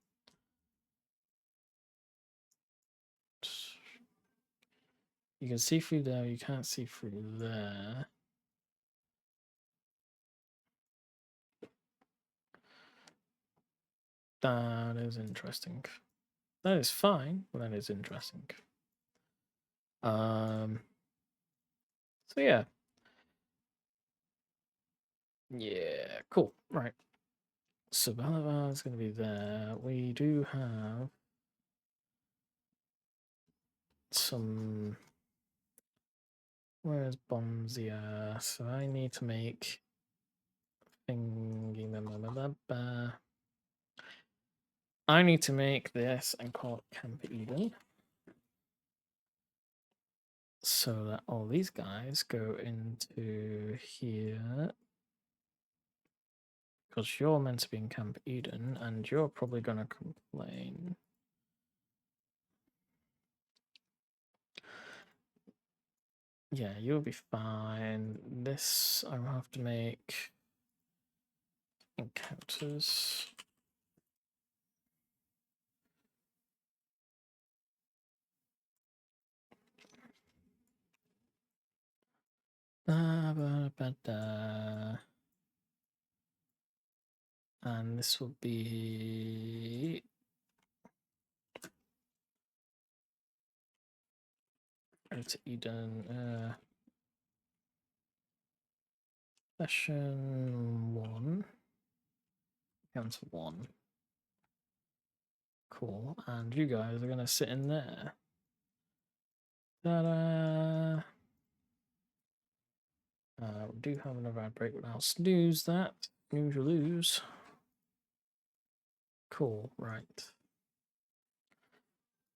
You can see through there, you can't see through there. That is interesting. That is fine. That is interesting. So yeah. Yeah, cool. Right. So Balavar is going to be there. We do have some. Where's Bonzia? So I need to make thingy. I need to make this and call it Camp Eden. So that all these guys go into here. Because you're meant to be in Camp Eden and you're probably going to complain. Yeah, you'll be fine. This I will have to make encounters. And this will be go to Eden. Session 1. Encounter 1. Cool. And you guys are gonna sit in there. Ta-da! We do have another ad break, but I'll snooze that. Snooze you lose. Cool, right.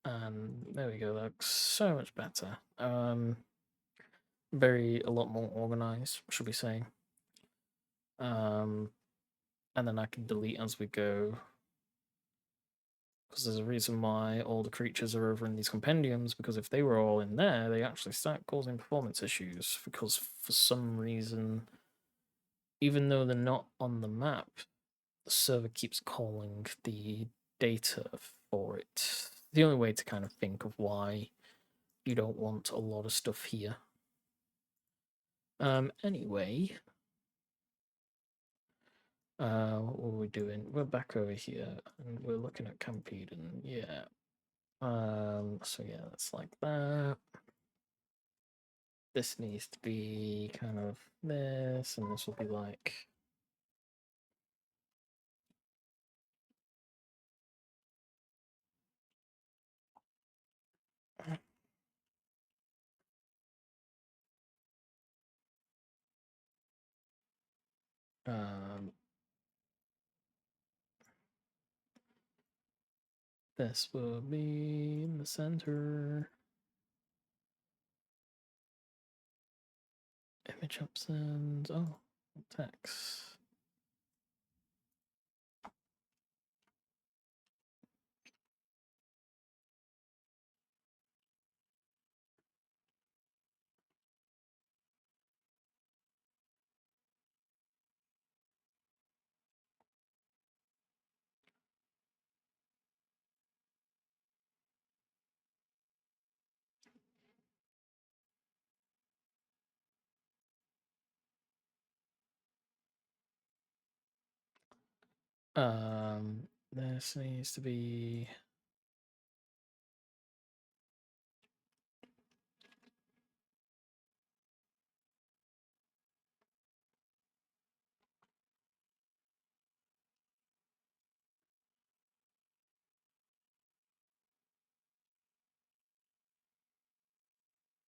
And there we go, that looks so much better. A lot more organized, should we say. And then I can delete as we go. Because there's a reason why all the creatures are over in these compendiums, because if they were all in there, they actually start causing performance issues. Because for some reason, even though they're not on the map, the server keeps calling the data for it. The only way to kind of think of why you don't want a lot of stuff here. Anyway, what were we doing? We're back over here and we're looking at Camp Eden. Yeah. So yeah, that's like that. This needs to be kind of this, and this will be like this will be in the center. Image options. Oh, text. This needs to be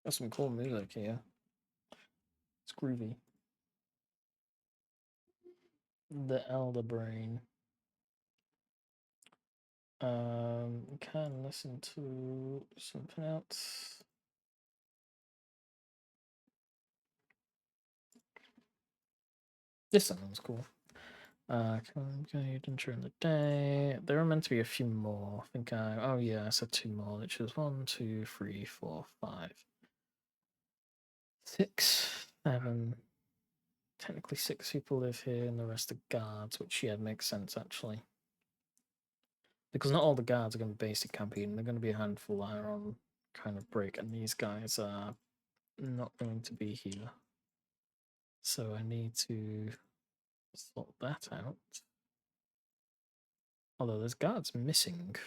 got some cool music here. It's groovy. The Elder Brain. Can listen to something else. This sounds cool. During the day. There are meant to be a few more. I think oh yeah, I said 2 more, which is 1, 2, 3, 4, 5, 6, 7. Technically 6 people live here and the rest are guards, which yeah makes sense actually. Because not all the guards are going to be basic campaign, they're going to be a handful that are on kind of break, and these guys are not going to be here. So I need to sort that out. Although there's guards missing.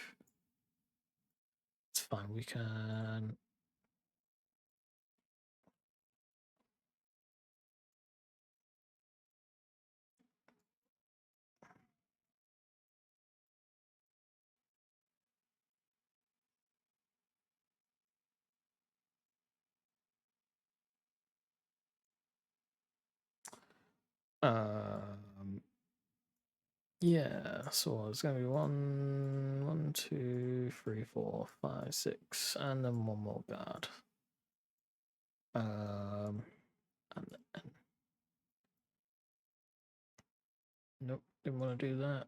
It's fine, we can. Yeah, so it's gonna be 2, 3, 4, 5, 6, and then one more guard. And then, nope, didn't want to do that.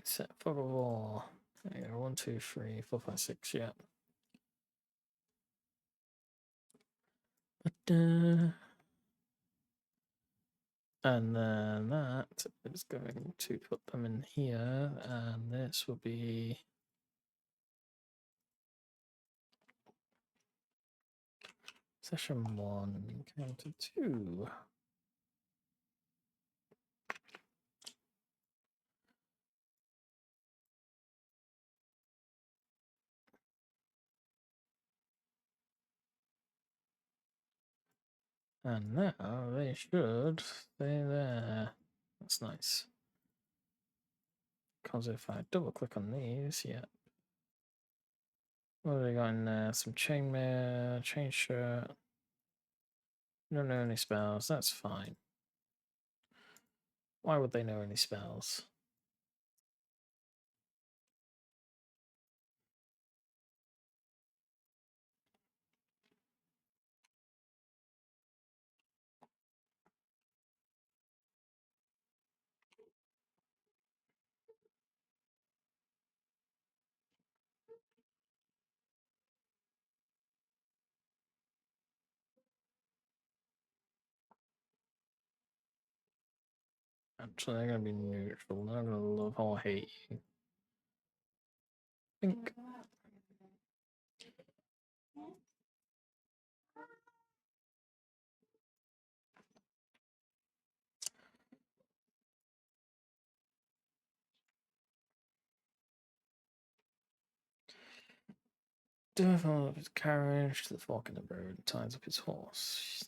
Set for war. There you go. 1, 2, 3, 4, 5, 6. Yeah. And then that is going to put them in here, and this will be session 1, encounter 2. And now they should stay there. That's nice. Because if I double click on these, yeah. What have they got in there? Some chainmail, chain shirt. Don't know any spells, that's fine. Why would they know any spells? Actually, they're gonna be neutral. They're not gonna love or hate you. Think. Devil of his carriage to the fork in the road and ties up his horse.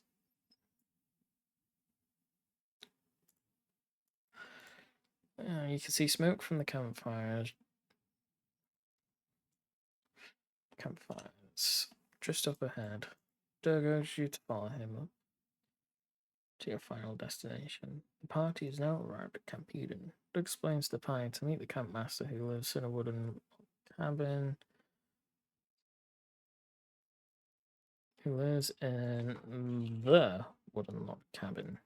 You can see smoke from the campfires. Campfires just up ahead. Dirk urges you to follow him up to your final destination. The party is now arrived at Camp Eden. Doug explains to the party to meet the campmaster who lives in a wooden cabin. Who lives in the wooden log cabin.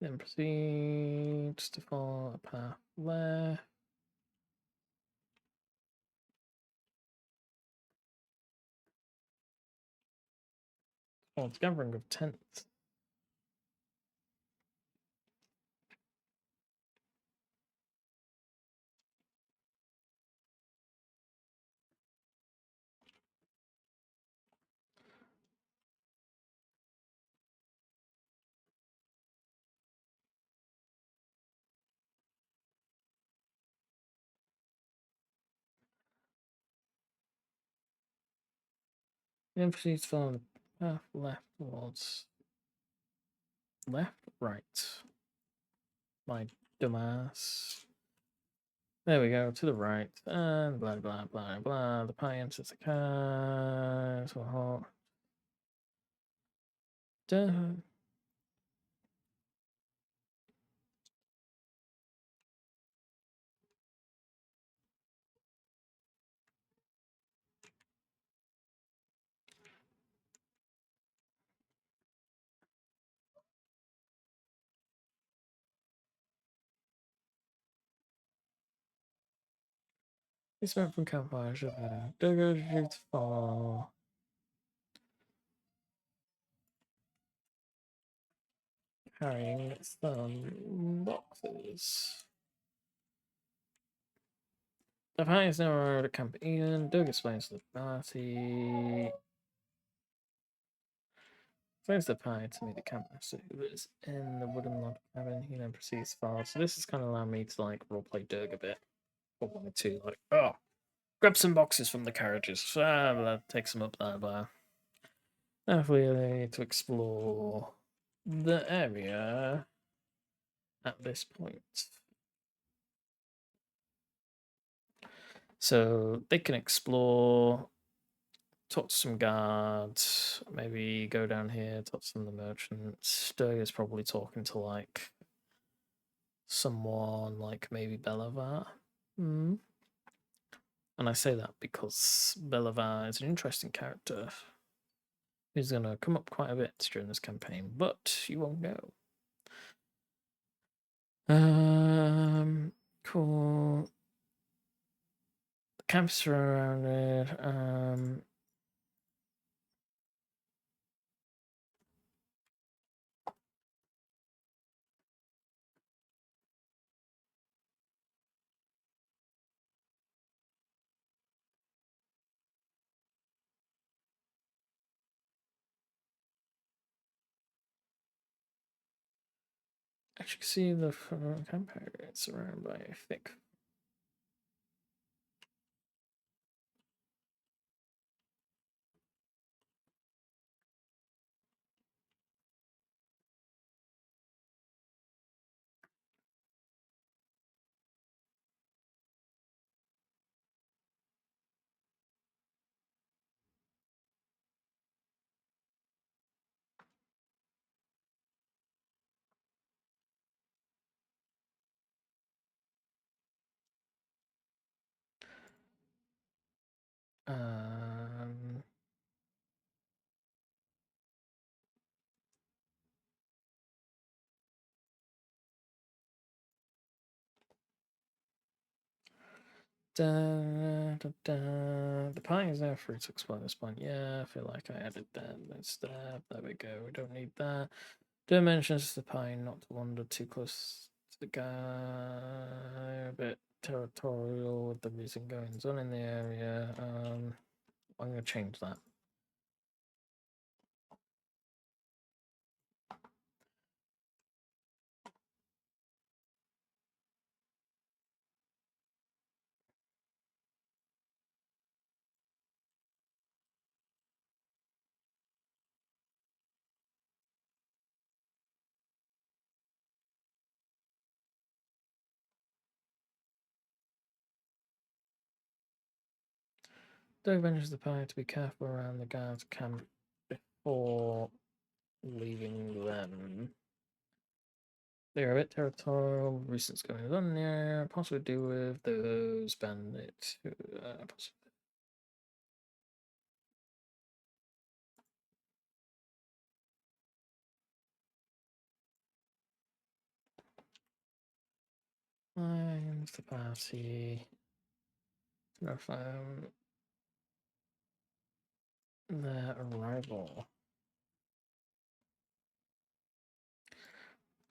Then proceeds to follow a path left. Oh, it's gathering of tents. Then proceeds to follow the path left towards left, right. My dumbass. There we go, to the right, and blah blah blah blah. The pie enters the car. So hot. Duh. He spent from campfire. Dugger shoots fall. Carrying some boxes. The party is now around at Camp Eden. Doug explains to the party. Explains the party to meet the campmaster who is in the wooden log cabin. He then proceeds far. So this is kind of allowing me to like roleplay Doug a bit. Or wanted to like, oh, grab some boxes from the carriages. Blah, take some up there, blah. Hopefully they need to explore the area at this point. So they can explore, talk to some guards, maybe go down here, talk to some of the merchants. Doug is probably talking to like someone like maybe Belavar. Hmm. And I say that because Belavar is an interesting character who's going to come up quite a bit during this campaign, but you won't know. Cool. The camp's surrounded. As you can see, the campfire is surrounded by a thick. Um, The pie is now free to explore this point. Yeah, I feel like I added that instead. There we go. We don't need that. Dimensions the pie not to wander too close to the guy. A bit territorial with the recent goings on in the area. I'm gonna change that. Doug ventures the pie to be careful around the guards' camp before leaving them. They're a bit territorial. Recent going on there. Possibly do with those bandits. Possibly. Finds the party. Confirm their arrival.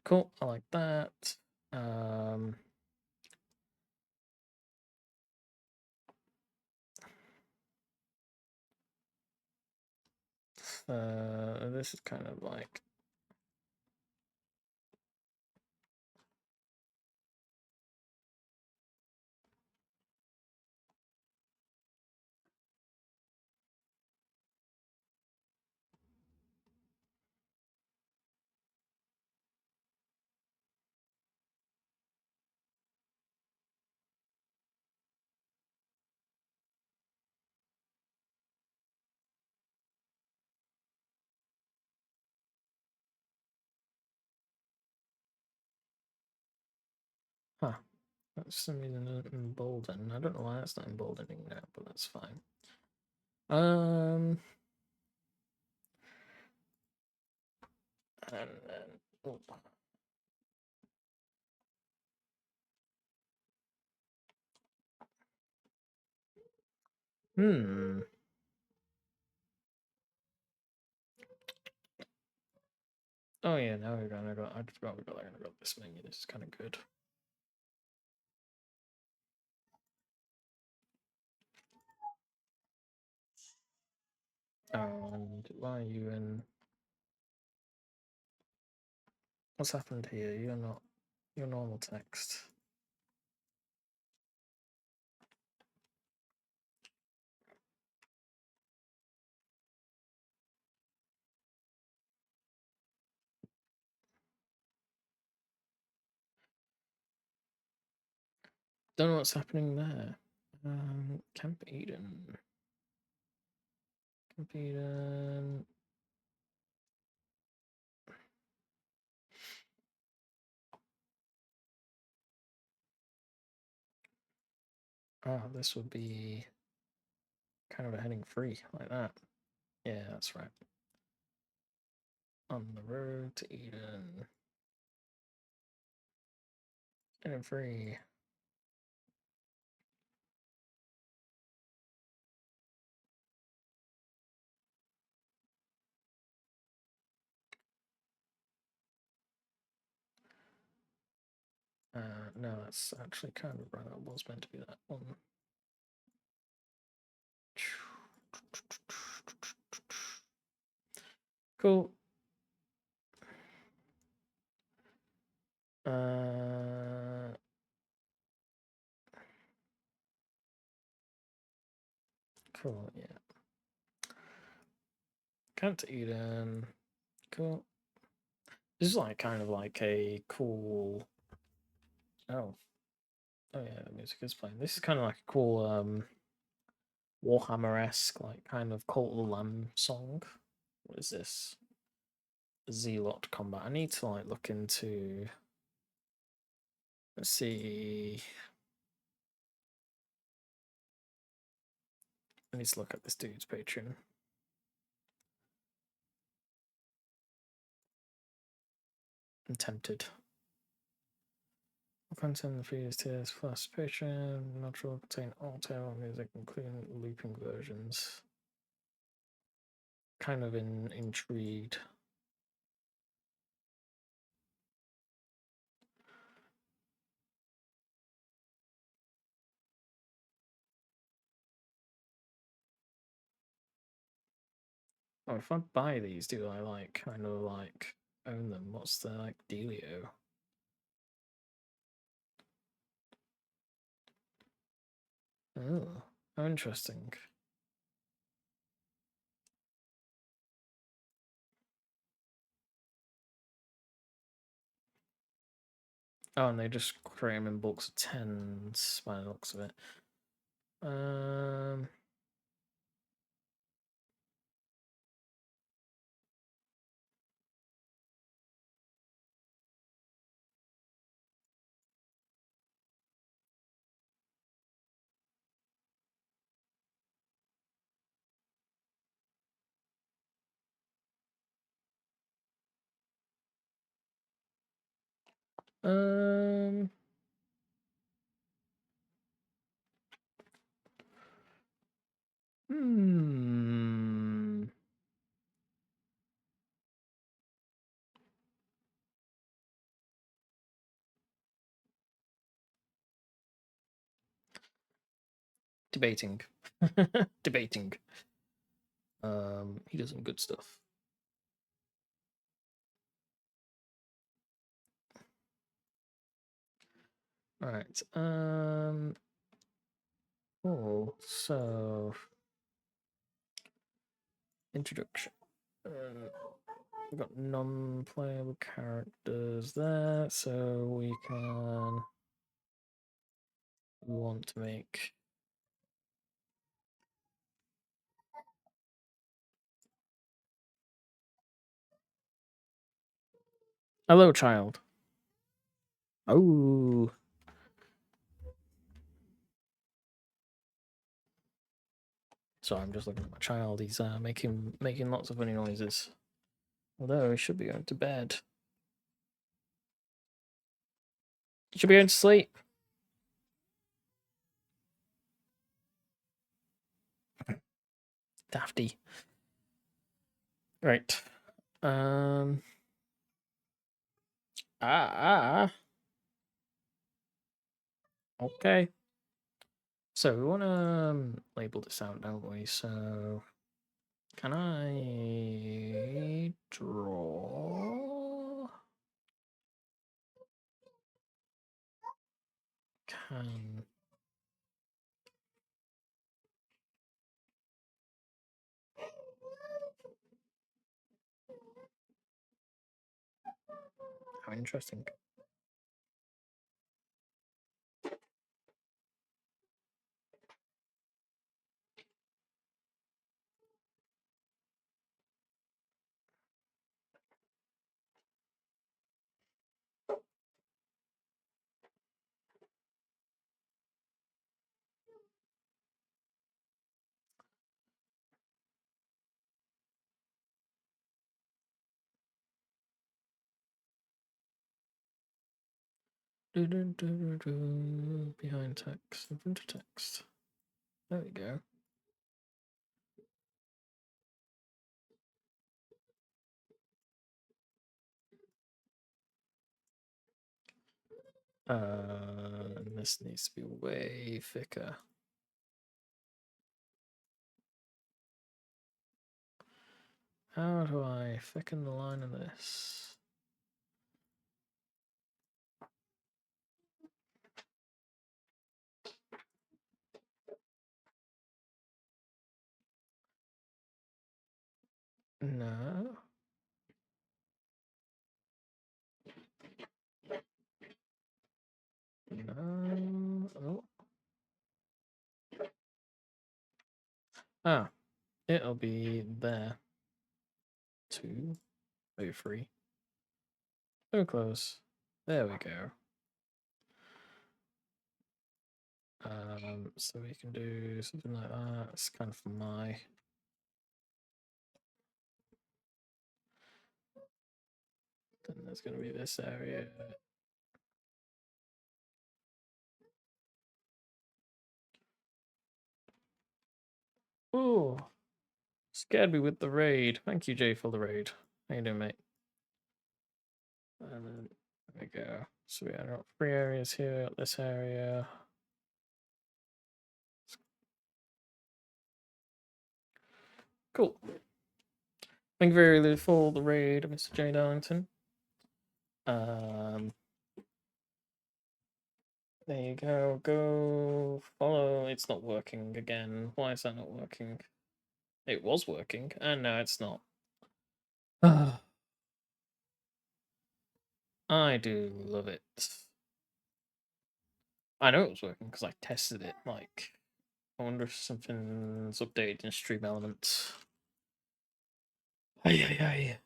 Cool. I like that. This is kind of like huh. That's some reason embolden. I don't know why that's not emboldening now, but that's fine. And then oh. Hmm. Oh yeah, now we're gonna go. I just forgot we got this menu. This is kind of good. Oh, and why are you in? What's happened here? You're not your normal text. Don't know what's happening there. Camp Eden. Camp Eden. Oh, this would be kind of a heading free like that. Yeah, that's right. On the road to Eden. Heading free. No, that's actually kind of right. It was meant to be that one. Cool. Cool, yeah. Camp Eden. Cool. This is like kind of like a cool. Oh. Oh yeah, the music is playing. This is kind of like a cool Warhammer-esque, like kind of Cult of the Lamb song. What is this? Zealot combat. I need to like look into. Let's see. I need to look at this dude's Patreon. I'm tempted. Content in the previous tiers plus Patreon, natural contain all tail music, including looping versions. Kind of intrigued. Oh, if I buy these, do I like kind of like own them? What's the like dealio? Oh, how interesting. Oh, and they just create them in bulks of 10s by the looks of it. Um, um, hmm. Debating. Debating. He does some good stuff. All right. Oh, so introduction. We've got non-playable characters there, so we want to make. Hello, child. Oh. So I'm just looking at my child. He's making lots of funny noises. Although he should be going to bed. He should be going to sleep. Dafty. Right. Okay. So we want to label this out, don't we? So can I draw? Can how interesting. Behind text, in front of text. There we go. And this needs to be way thicker. How do I thicken the line of this? No. No. Oh. Ah, it'll be there. 2, maybe 3. So close. There we go. So we can do something like that. It's kind of for my. Then there's going to be this area. Oh, scared me with the raid. Thank you, Jay, for the raid. How you doing, mate? And then there we go. So we got 3 areas here. Got this area. Cool. Thank you very much for the raid, Mr. J. Darlington. There you go. Go follow. It's not working again. Why is that not working? It was working, and no, it's not. I do love it. I know it was working because I tested it. Like, I wonder if something's updated in Stream Elements. Ay.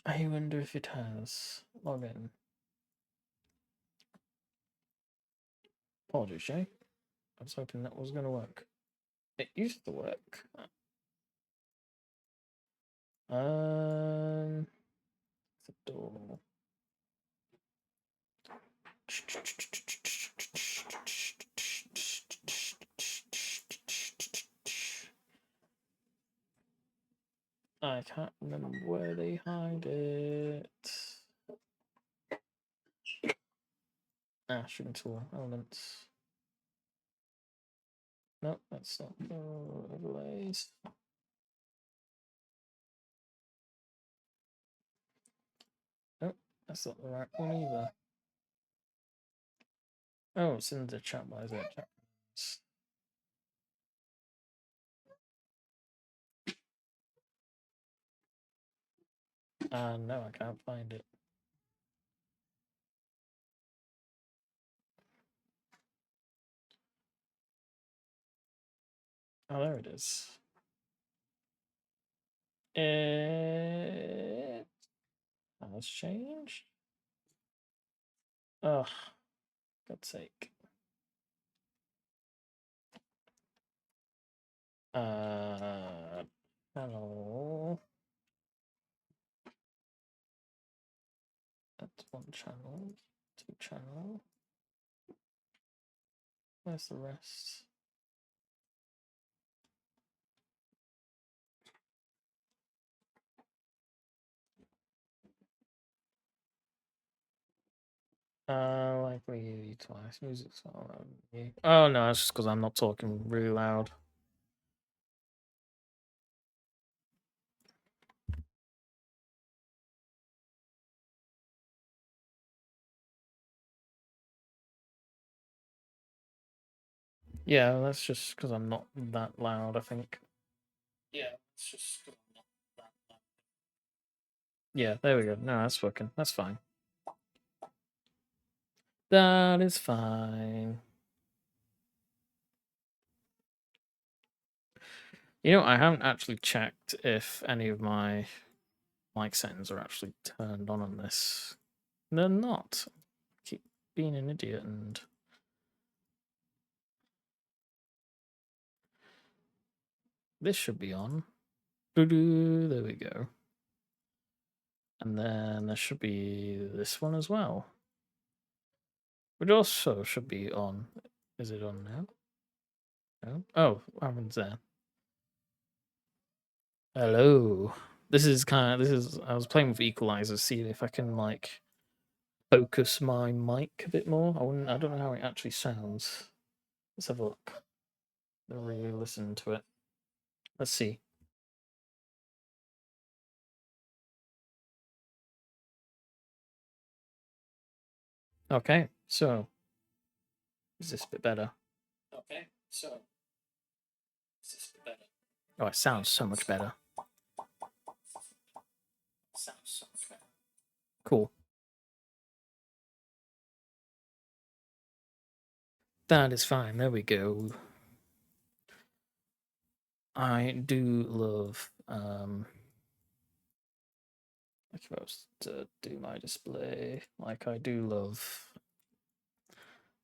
I wonder if it has. Log in. Apologies, Jay. I was hoping that was going to work. It used to work. The door. I can't remember where they hide it. Shooting tool elements. Nope, that's not the overlays. Nope, that's not the right one either. Oh, it's in the chat. Why is it chat? No, I can't find it. Oh, there it is. It has changed. Oh, God's sake. Hello. That's 1 channel, 2 channel. Where's the rest? Likely you twice. Music's all around you. Oh no, it's just because I'm not talking really loud. Yeah, that's just because I'm not that loud, I think. Yeah, it's just 'cause I'm not that loud. Yeah, there we go. No, that's working. That's fine. That is fine. You know, I haven't actually checked if any of my mic settings are actually turned on this. They're not. Keep being an idiot and this should be on. Doo-doo, there we go. And then there should be this one as well. Which also should be on. Is it on now? No? Oh, what happens there? Hello. This is I was playing with equalizer, seeing if I can like focus my mic a bit more. I don't know how it actually sounds. Let's have a look. Don't really listen to it. Let's see. Okay, so is this a bit better? Okay, so is this a bit better? Oh, it sounds so much better. Sounds so much better. Cool. That is fine. There we go. I do love if I was to do my display, like I do love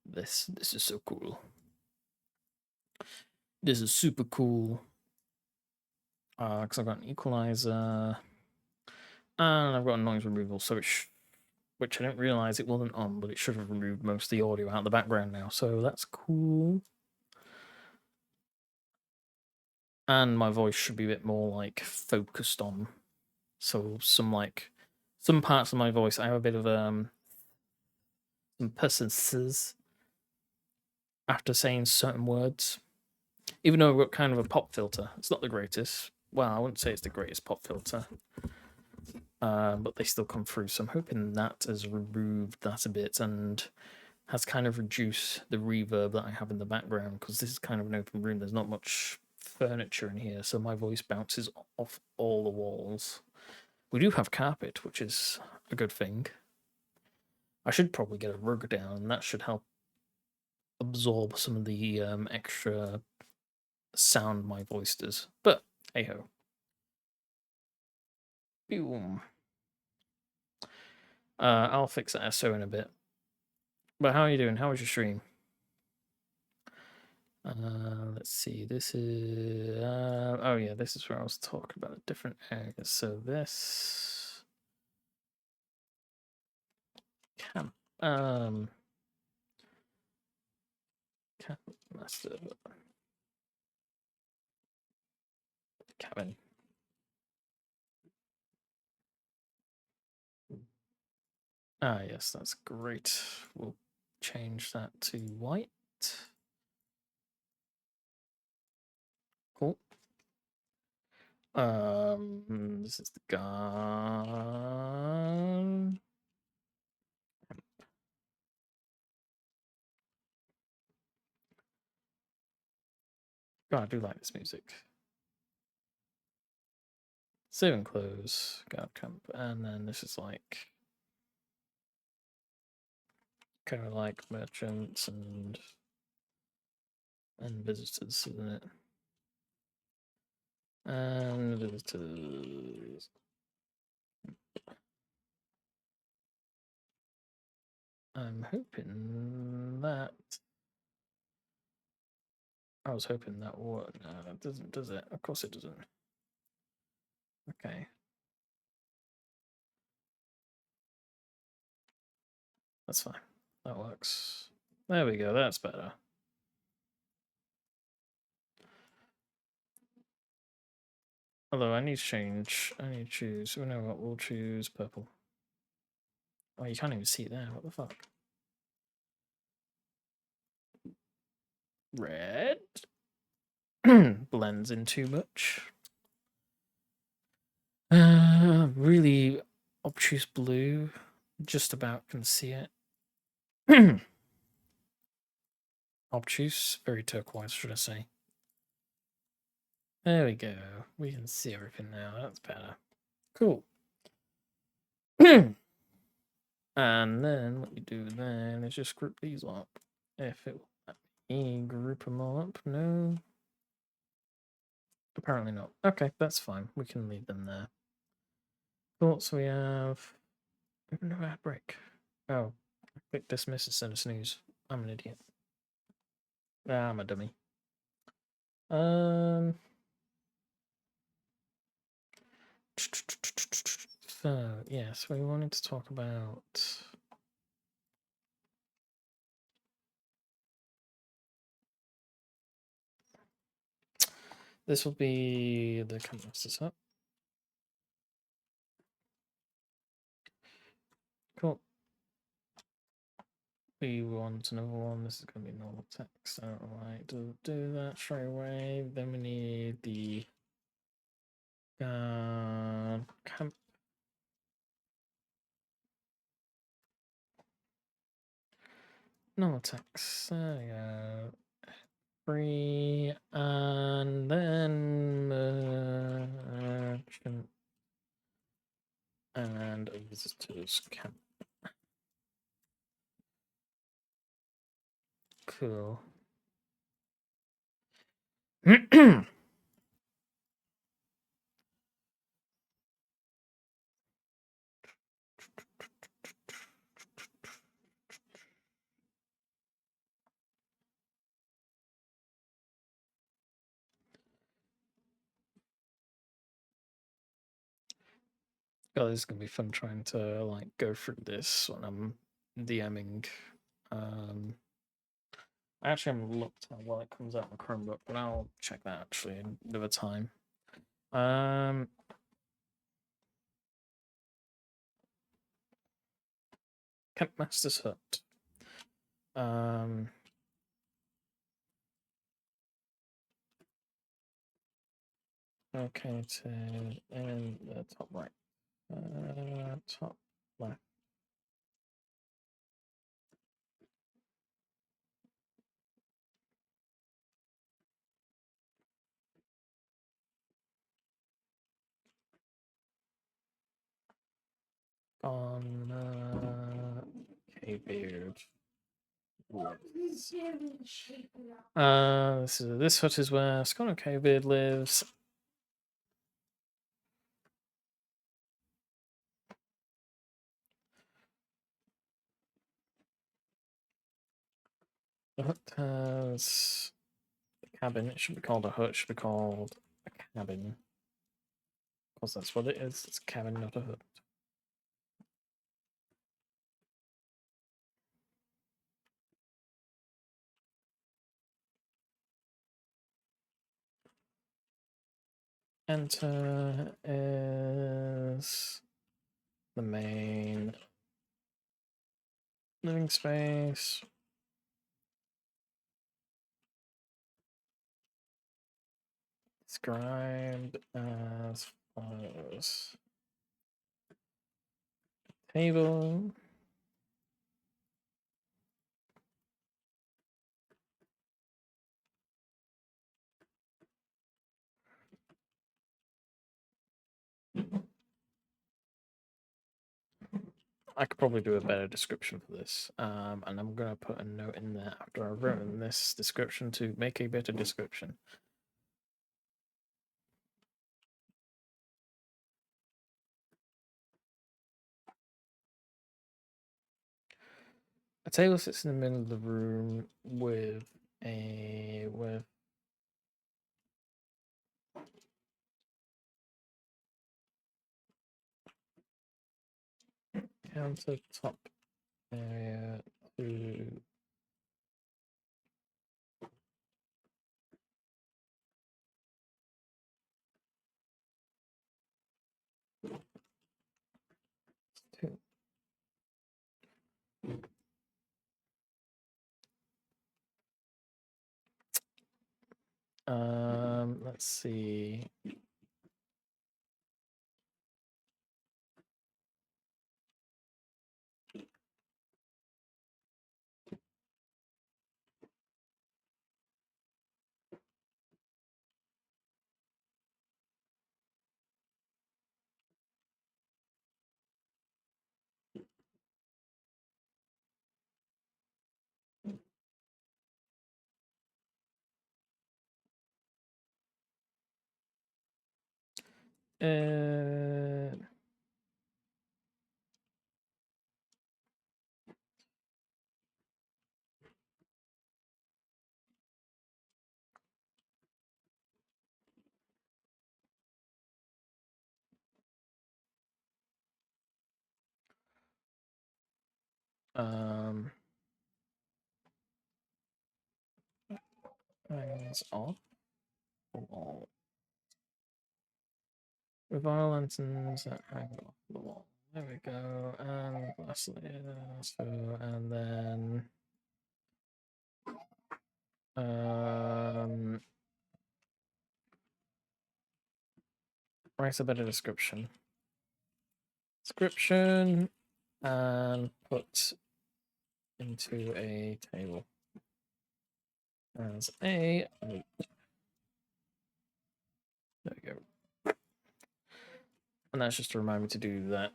this. This is so cool. This is super cool. Because I've got an equalizer and I've got a noise removal, so which I didn't realize it wasn't on, but it should have removed most of the audio out of the background now. So that's cool. And my voice should be a bit more like focused on. So some parts of my voice, I have a bit of some persistences after saying certain words. Even though I've got kind of a pop filter, it's not the greatest. Well, I wouldn't say it's the greatest pop filter, but they still come through. So I'm hoping that has removed that a bit and has kind of reduced the reverb that I have in the background because this is kind of an open room. There's not much furniture in here, so my voice bounces off all the walls. We do have carpet, which is a good thing. I should probably get a rug down, and that should help absorb some of the extra sound my voice does. But hey ho. Boom. I'll fix that SO in a bit. But how are you doing? How was your stream? Let's see. This is oh yeah, this is where I was talking about a different area. So this camp camp master cabin. Ah yes, that's great. We'll change that to white. Cool. This is the gun. God, I do like this music. Save and close, guard camp, and then this is like kind of like merchants and visitors, isn't it? And visitors. I'm hoping that. I was hoping that would. No, it doesn't, does it? Of course it doesn't. Okay. That's fine. That works. There we go. That's better. Although I need to change. I need to choose. Oh no, what? We'll choose purple. Oh, you can't even see it there. What the fuck? red blends in too much. Really obtuse blue. Just about can see it. Obtuse, very turquoise, should I say. There we go. We can see everything now. That's better. Cool. And then what you do then is just group these up. If it will let me group them all up. No. Apparently not. Okay, that's fine. We can leave them there. Thoughts we have. No outbreak. Oh, click dismiss instead of snooze. I'm an idiot. I'm a dummy. So yes, we wanted to talk about this will be the Master's Hut. Cool. We want another one. This is going to be normal text. Alright, do that straight away. Then we need the camp. Normal text. There we go. Free and then merchant and visitors camp. Cool. Oh, this is gonna be fun trying to like go through this when I'm DMing. I actually haven't looked at while it comes out on Chromebook, but I'll check that actually another time. Camp Master's Hut. Okay, to in the top right. Top left. On K-Beard. This hut is where Scott and K-Beard lives. The hut has a cabin. It should be called a hut. It should be called a cabin. Because that's what it is. It's a cabin, not a hut. Enter is the main living space. Described as follows. Table. I could probably do a better description for this, and I'm going to put a note in there after I've written this description to make a better description. A table sits in the middle of the room with countertop area to let's see. Uh, um, hangs off the wall. With our lanterns that hang off the wall. There we go. And lastly, and then write a better description. Description and put into a table as a note. There we go. And that's just to remind me to do that.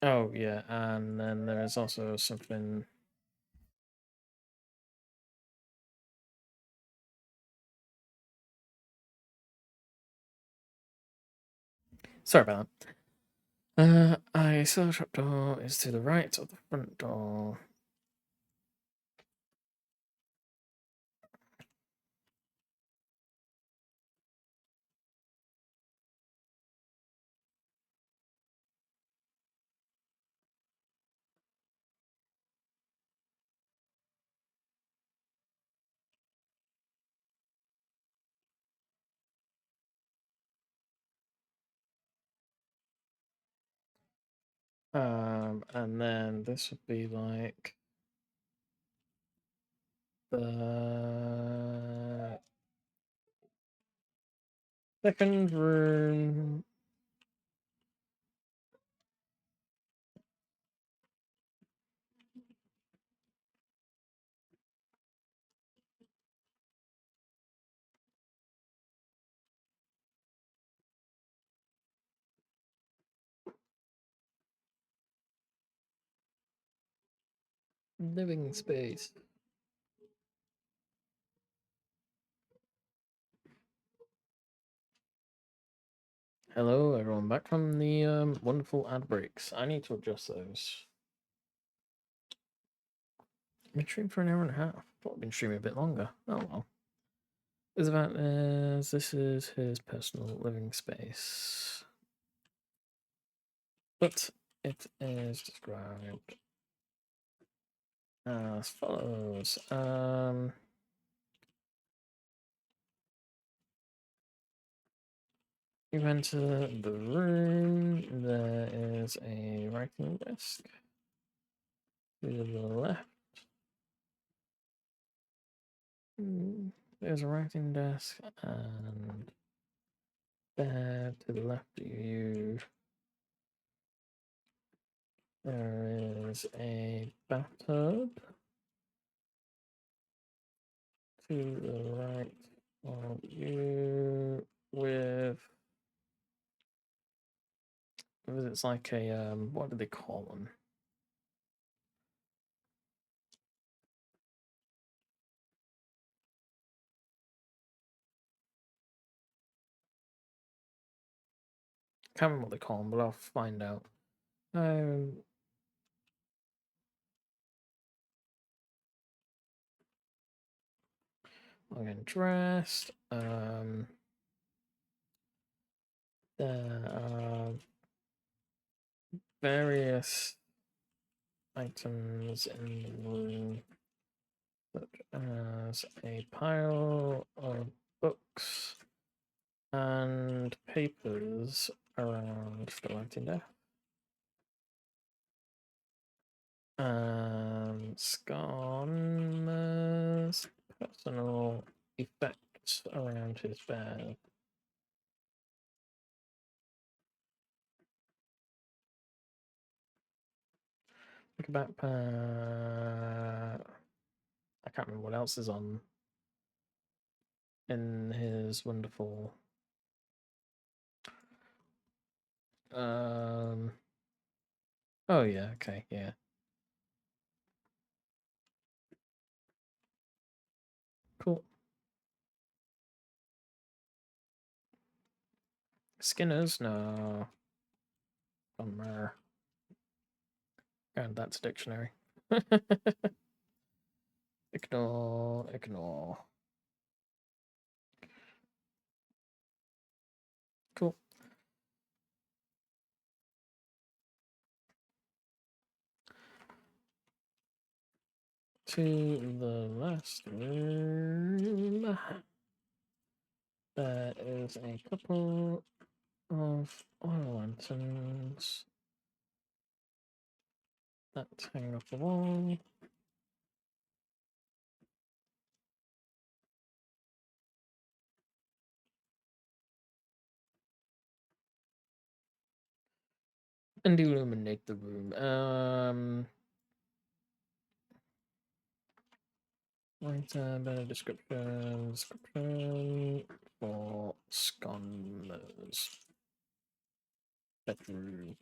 Oh yeah, and then there is also something. Sorry about that. I saw the trap door is to the right of the front door. And then this would be like the second room. Living space. Hello, everyone, back from the wonderful ad breaks. I need to adjust those. I've been streaming for an hour and a half. Thought I'd been streaming a bit longer. Oh well. This is his personal living space. But it is described as follows. You enter the room. There is a writing desk to the left. There's a writing desk, and there to the left of you, there is a bathtub. To the right of you, with it's like a what do they call them? Can't remember what they call them, but I'll find out. I'm getting dressed. There are various items in the room, such as a pile of books and papers around the writing desk. Scones personal effects around his bed. Look a backpack. I can't remember what else is on in his wonderful oh yeah, okay, yeah. Cool. Skinners? No. Bummer. And that's dictionary. Ignore. Cool. To the last room. There is a couple of oil lanterns that hang off the wall. And illuminate the room. Write a better description for Sconmer's bedroom.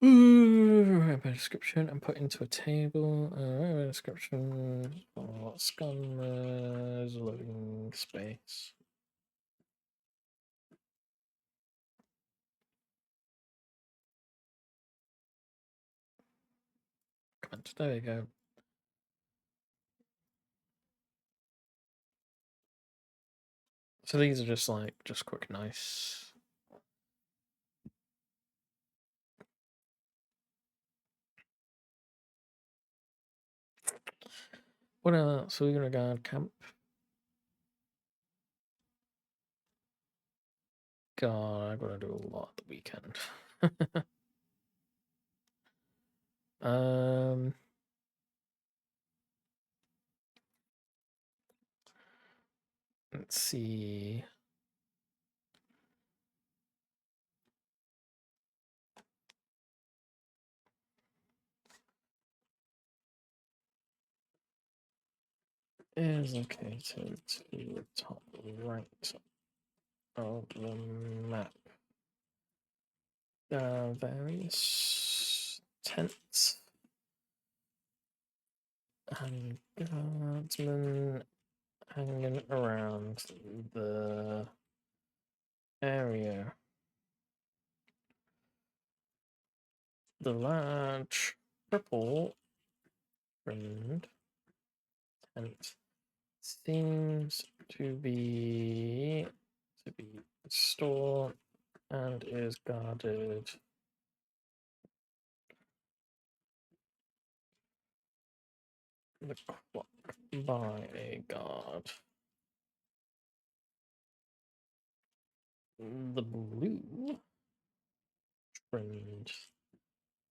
Write a description and put into a table. Write a description for Sconmer's living space. Comment. There you go. So these are just like quick, nice. What else? So we're gonna go on camp. God, I'm gonna do a lot the weekend. Let's see. Is located to the top right of the map. There are various tents and guardsmen hanging around the area. The large purple rimmed tent seems to be stored and is guarded the clock by a guard. The blue trimmed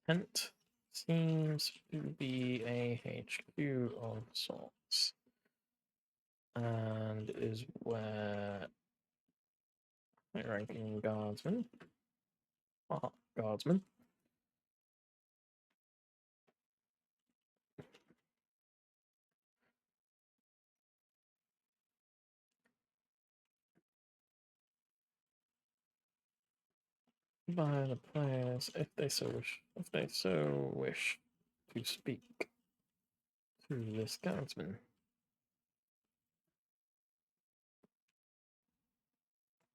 tent seems to be a HQ of sorts and is where high-ranking guardsmen by the players if they so wish to speak to this guardsman.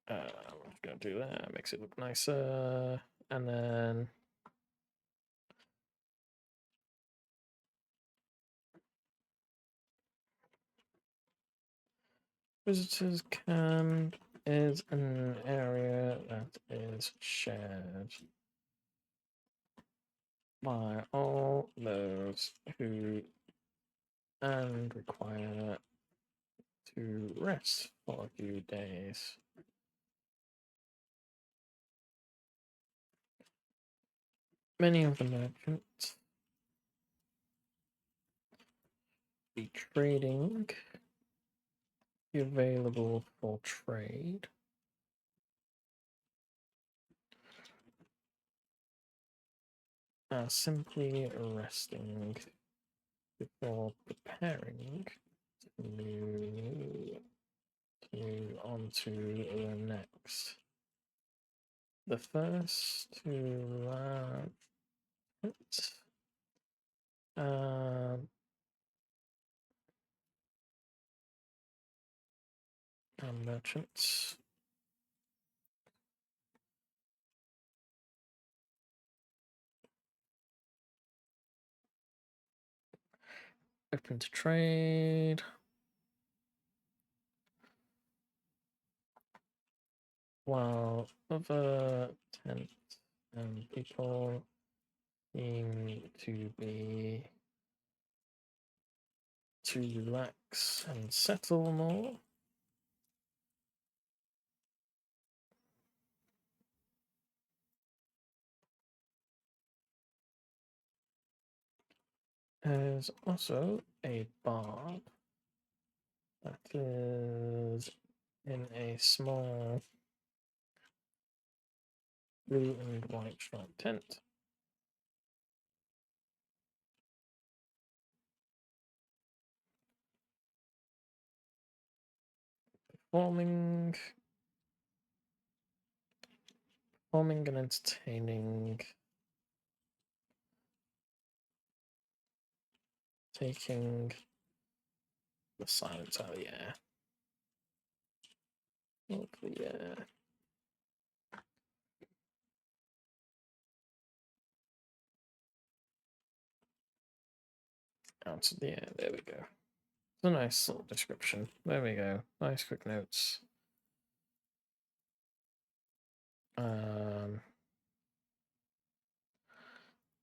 I'm just gonna do that, makes it look nicer, and then visitors camp is an area that is shared by all allow those who and require to rest for a few days. Many of the merchants be trading available for trade. Are simply resting before preparing to move on to the next. The first to land merchants. Open to trade. While other tents and people seem to be to relax and settle more. There's also a bar that is in a small blue and white striped tent. Performing and entertaining. Taking the silence out of the air. Out of the air. Out of the air. There we go. It's a nice little description. There we go. Nice quick notes.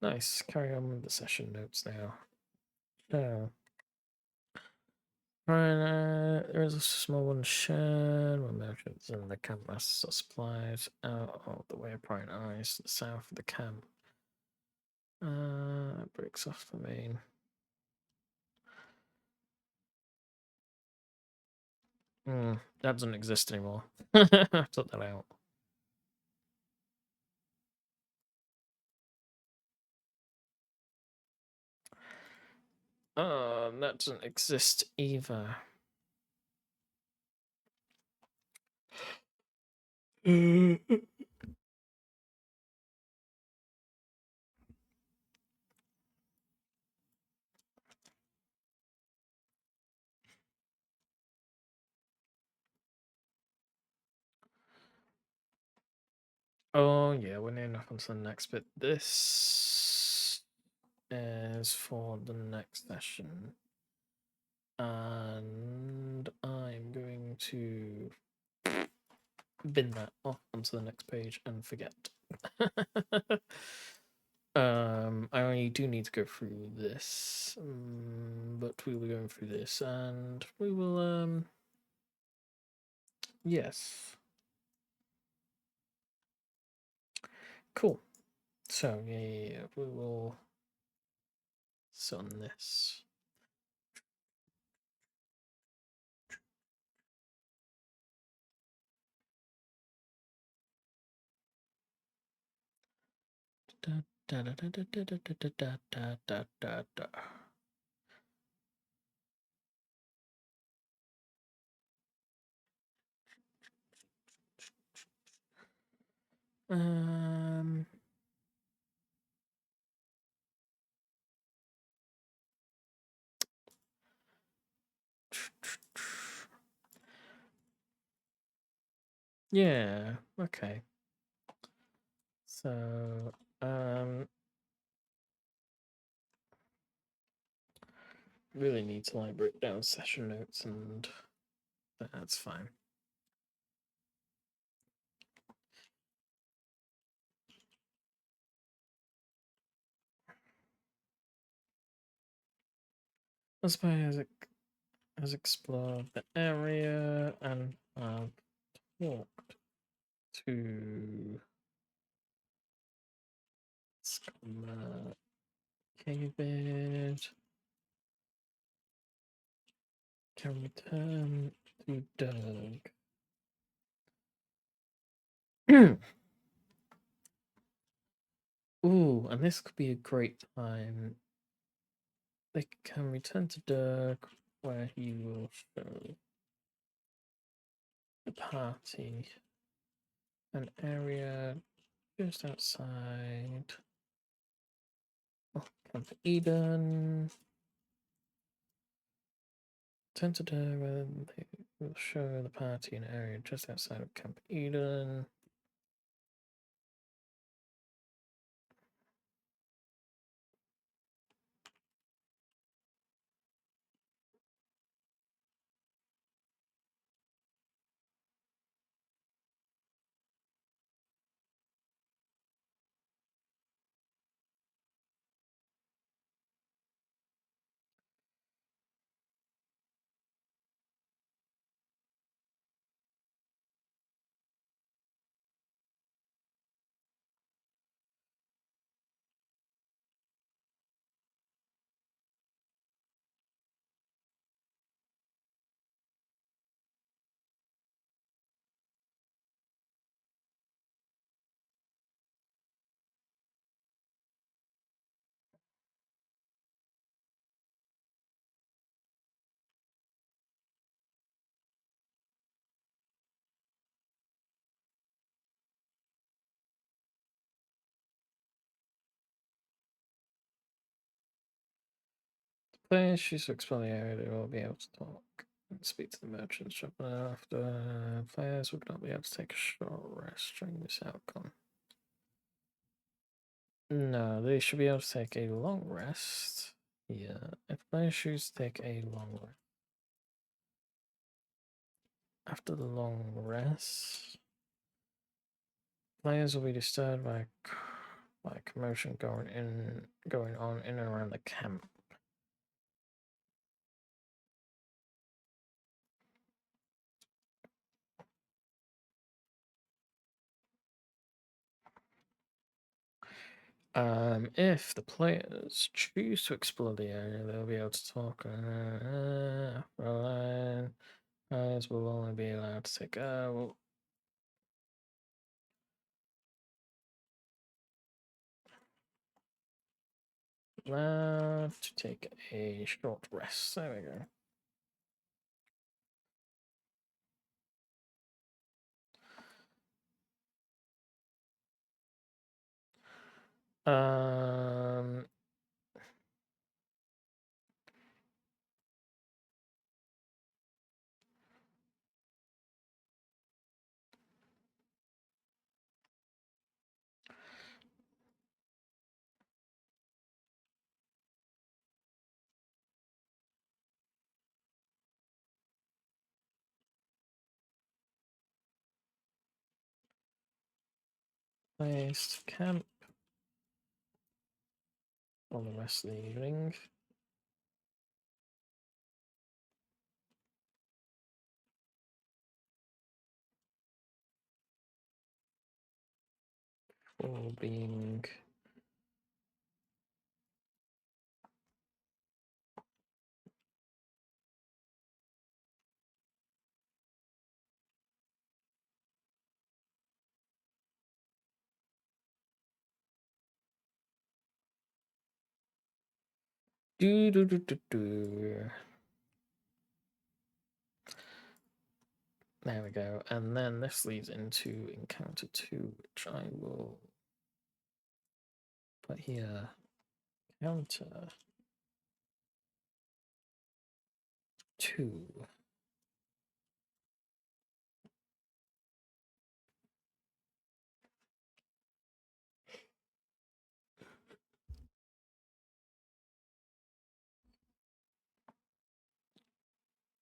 Nice. Carry on with the session notes now. There is a small one shared when merchants and the camp masters are supplied out of the way of prying eyes to the south of the camp. Breaks off the main. That doesn't exist anymore. I took that out. That doesn't exist either. Oh yeah, we're near enough onto the next bit. This is for the next session. And I'm going to bin that off onto the next page and forget. I do need to go through this, but we will be going through this, and we will, yes. Cool. So, yeah, we will sit on this. Da, da, da, da, da, da, da, da, da, da, da, da. Um, yeah, okay. So, really need to like break down session notes, and that's fine. Aspire has explored the area and have walked to Scummer Cave Bed. Can return to Doug. Ooh, and this could be a great time. They can return to Dirk, where he will show the party an area just outside Camp Eden. Return to Dirk, where they will show the party an area just outside of Camp Eden. Players choose to explore the area, they will be able to talk and speak to the merchants shop after. Players would not be able to take a short rest during this outcome. No, they should be able to take a long rest. Yeah, if players choose to take a long rest. After the long rest, players will be disturbed by commotion going on in and around the camp. If the players choose to explore the area, they'll be able to talk. Players will only be allowed to take. Allowed to take a short rest. There we go. Um, place to camp for the rest of the evening. For being do do do do do. There we go. And then this leads into encounter 2, which I will put here. Encounter 2.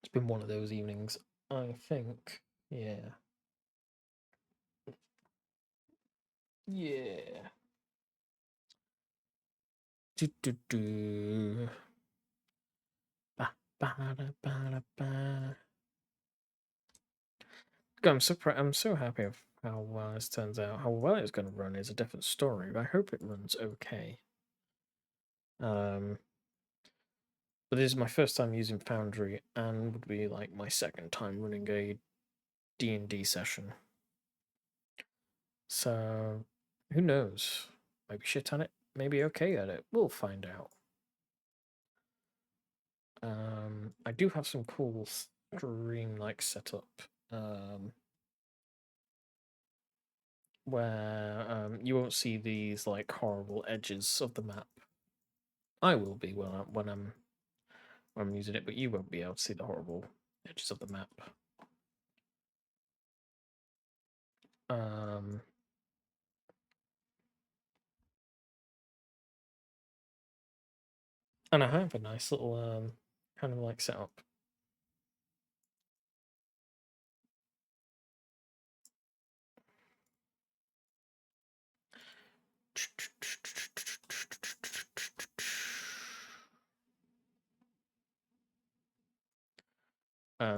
It's been one of those evenings, I think. Yeah. Yeah. Do do do. Ba-da-ba-da-ba. I'm so happy with how well this turns out. How well it's going to run is a different story, but I hope it runs okay. But this is my first time using Foundry, and would be like my second time running a D&D session. So, who knows? Maybe shit on it, maybe okay at it. We'll find out. I do have some cool stream-like setup. Where you won't see these like horrible edges of the map. I will be when I'm using it, but you won't be able to see the horrible edges of the map. And I have a nice little kind of like setup.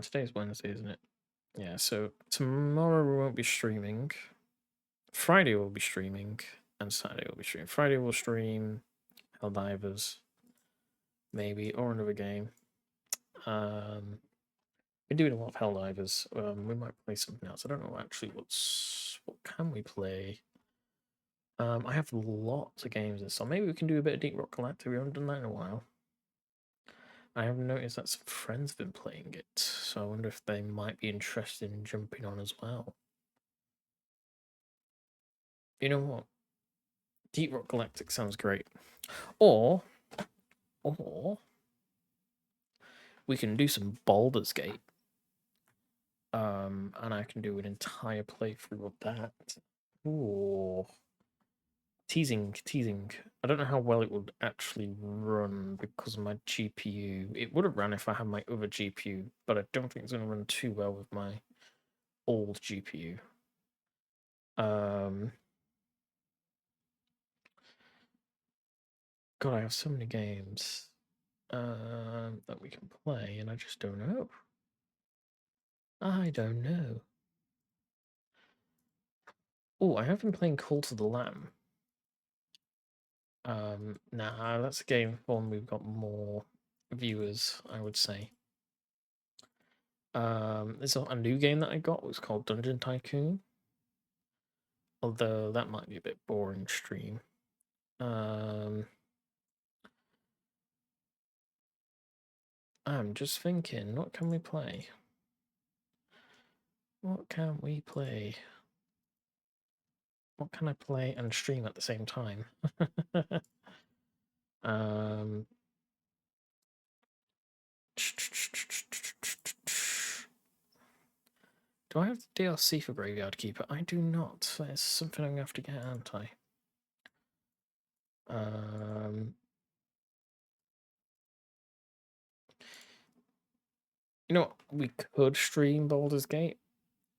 Today's Wednesday, isn't it? Yeah, so tomorrow we won't be streaming. Friday we'll be streaming, and Saturday we'll be streaming. Friday we'll stream Helldivers, maybe, or another game. Been doing a lot of Helldivers. We might play something else. I don't know actually what can we play. I have lots of games this summer. Maybe we can do a bit of Deep Rock Galactic. We haven't done that in a while. I have noticed that some friends have been playing it, so I wonder if they might be interested in jumping on as well. You know what? Deep Rock Galactic sounds great. Or we can do some Baldur's Gate. And I can do an entire playthrough of that. Ooh. Teasing. I don't know how well it would actually run because of my GPU. It would have run if I had my other GPU, but I don't think it's going to run too well with my old GPU. God, I have so many games that we can play, and I just don't know. I don't know. Oh, I have been playing Cult of the Lamb. Nah, that's a game for when we've got more viewers, I would say. There's a new game that I got. It was called Dungeon Tycoon. Although that might be a bit boring stream. I'm just thinking, what can we play? What can we play? What can I play and stream at the same time? Do I have the DLC for Graveyard Keeper? I do not. There's something I'm gonna have to get, aren't I? You know what? We could stream Baldur's Gate,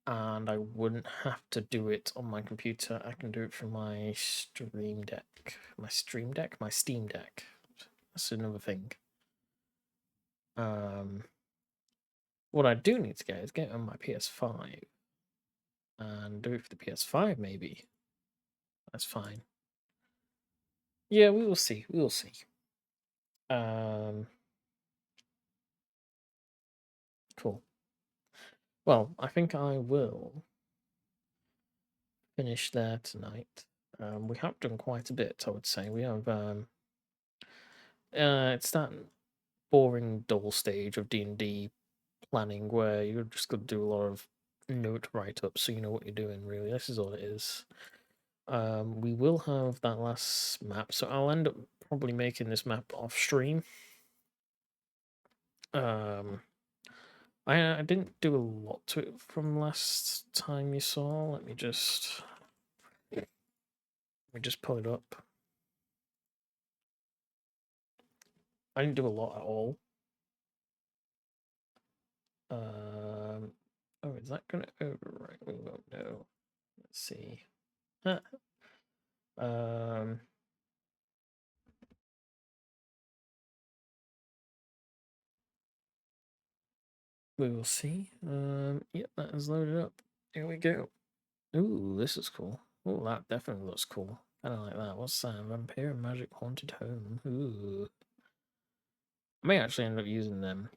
and I wouldn't have to do it on my computer. I can do it from my Stream Deck. My Stream Deck? My Steam Deck. That's another thing. What I do need to get is get on my PS5 and do it for the PS5, maybe. That's fine. Yeah, we will see. We will see. Cool. Well, I think I will finish there tonight. We have done quite a bit, I would say. We have it's that boring, dull stage of D&D planning where you're just got to do a lot of note write-ups so you know what you're doing, really. This is all it is. We will have that last map, so I'll end up probably making this map off stream. I didn't do a lot to it from last time you saw. Let me just pull it up. I didn't do a lot at all. Oh, is that gonna overwrite? We won't know. Let's see. We will see. Yep, that is loaded up. Here we go. Ooh, this is cool. Ooh, that definitely looks cool. I don't like that. What's that? Vampire Magic Haunted Home. Ooh. I may actually end up using them.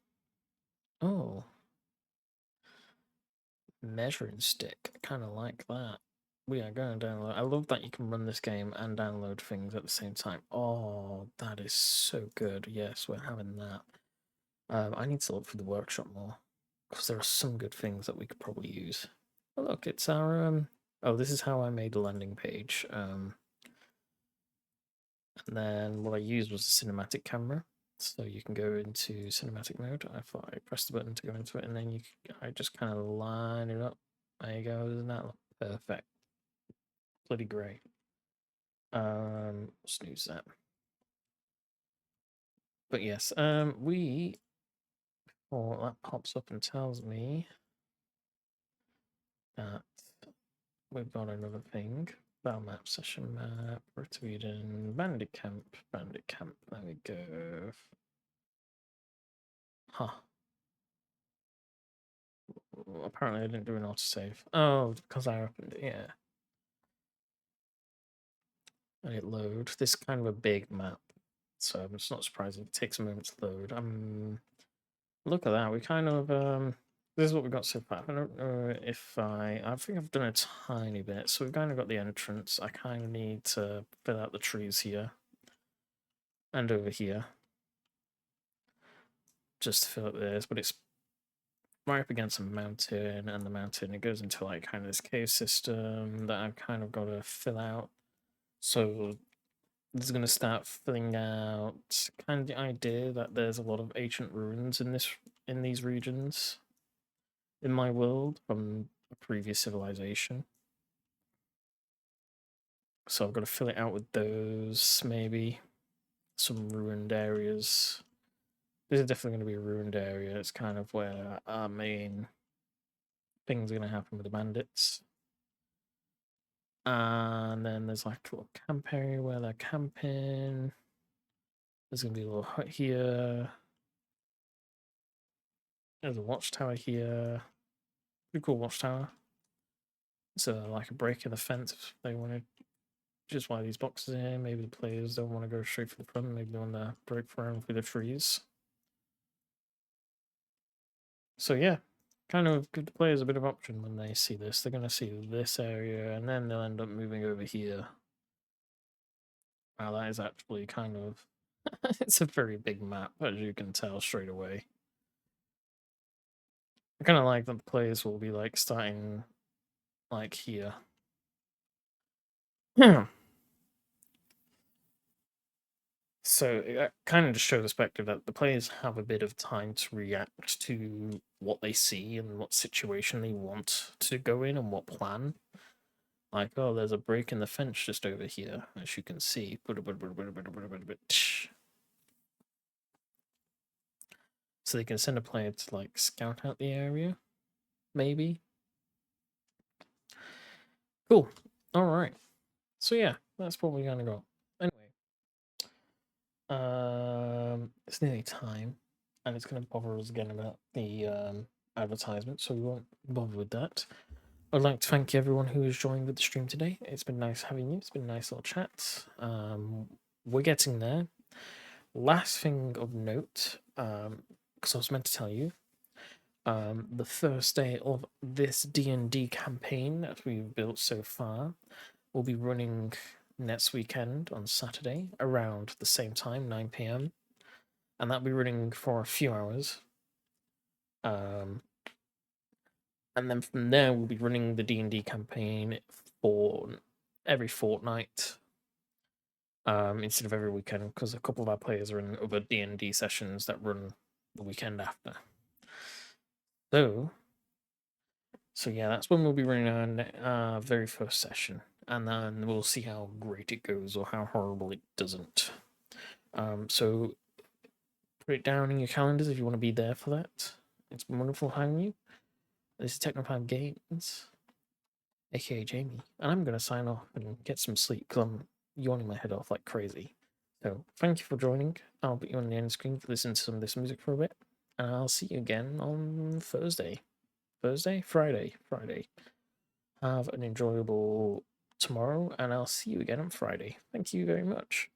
Oh. Measuring stick. I kind of like that. We are going to download. I love that you can run this game and download things at the same time. Oh, that is so good. Yes, we're having that. I need to look for the workshop more because there are some good things that we could probably use. Oh, look, it's our Oh, this is how I made the landing page. And then what I used was a cinematic camera, so you can go into cinematic mode. I thought I pressed the button to go into it, and then I just kind of line it up. There you go. Isn't that look perfect? Bloody great. Snooze that. But yes, that pops up and tells me that we've got another thing. Battle map, session map, Ritweden, Bandit Camp. There we go. Huh. Apparently I didn't do an autosave. Oh, because I opened it, yeah. And it load. This is kind of a big map, so it's not surprising it takes a moment to load. Look at that. We kind of this is what we got so far. I don't know if I think I've done a tiny bit. So we've kind of got the entrance. I kind of need to fill out the trees here and over here just to fill up this, but it's right up against a mountain, and the mountain it goes into like kind of this cave system that I've kind of got to fill out. So this is going to start filling out kind of the idea that there's a lot of ancient ruins in these regions in my world from a previous civilization. So I've got to fill it out with those, maybe some ruined areas. This is definitely going to be a ruined area. It's kind of where our main things are going to happen with the bandits. And then there's like a little camp area where they're camping. There's going to be a little hut here. There's a watchtower here. Pretty cool watchtower. So like a break in the fence if they want to just wire these boxes in. Maybe the players don't want to go straight for the front. Maybe they want to break around through the trees. So yeah, kind of give the players a bit of option when they see this. They're going to see this area, and then they'll end up moving over here. Wow, that is actually kind of... it's a very big map, as you can tell straight away. I kind of like that the players will be like starting like here. So it kind of just shows the perspective that the players have a bit of time to react to what they see and what situation they want to go in and what plan. Like, oh, there's a break in the fence just over here, as you can see. So they can send a player to like scout out the area, maybe. Cool. All right. So yeah, that's what we're gonna go. Anyway, it's nearly time, and it's gonna bother us again about the advertisement, so we won't bother with that. I'd like to thank everyone who has joined with the stream today. It's been nice having you. It's been a nice little chat. We're getting there. Last thing of note, because I was meant to tell you, the first day of this D&D campaign that we've built so far will be running next weekend on Saturday around the same time, 9 p.m. And that'll be running for a few hours. And then from there, we'll be running the D&D campaign for every fortnight, instead of every weekend, because a couple of our players are in other D&D sessions that run the weekend after. So yeah, that's when we'll be running our very first session, and then we'll see how great it goes or how horrible it doesn't. So put it down in your calendars if you want to be there for that. It's been wonderful having you. This is Technophile Games, aka Jamie, and I'm going to sign off and get some sleep because I'm yawning my head off like crazy. So thank you for joining. I'll put you on the end screen to listen to some of this music for a bit. and I'll see you again on Thursday. Friday. Have an enjoyable tomorrow, and I'll see you again on Friday. Thank you very much.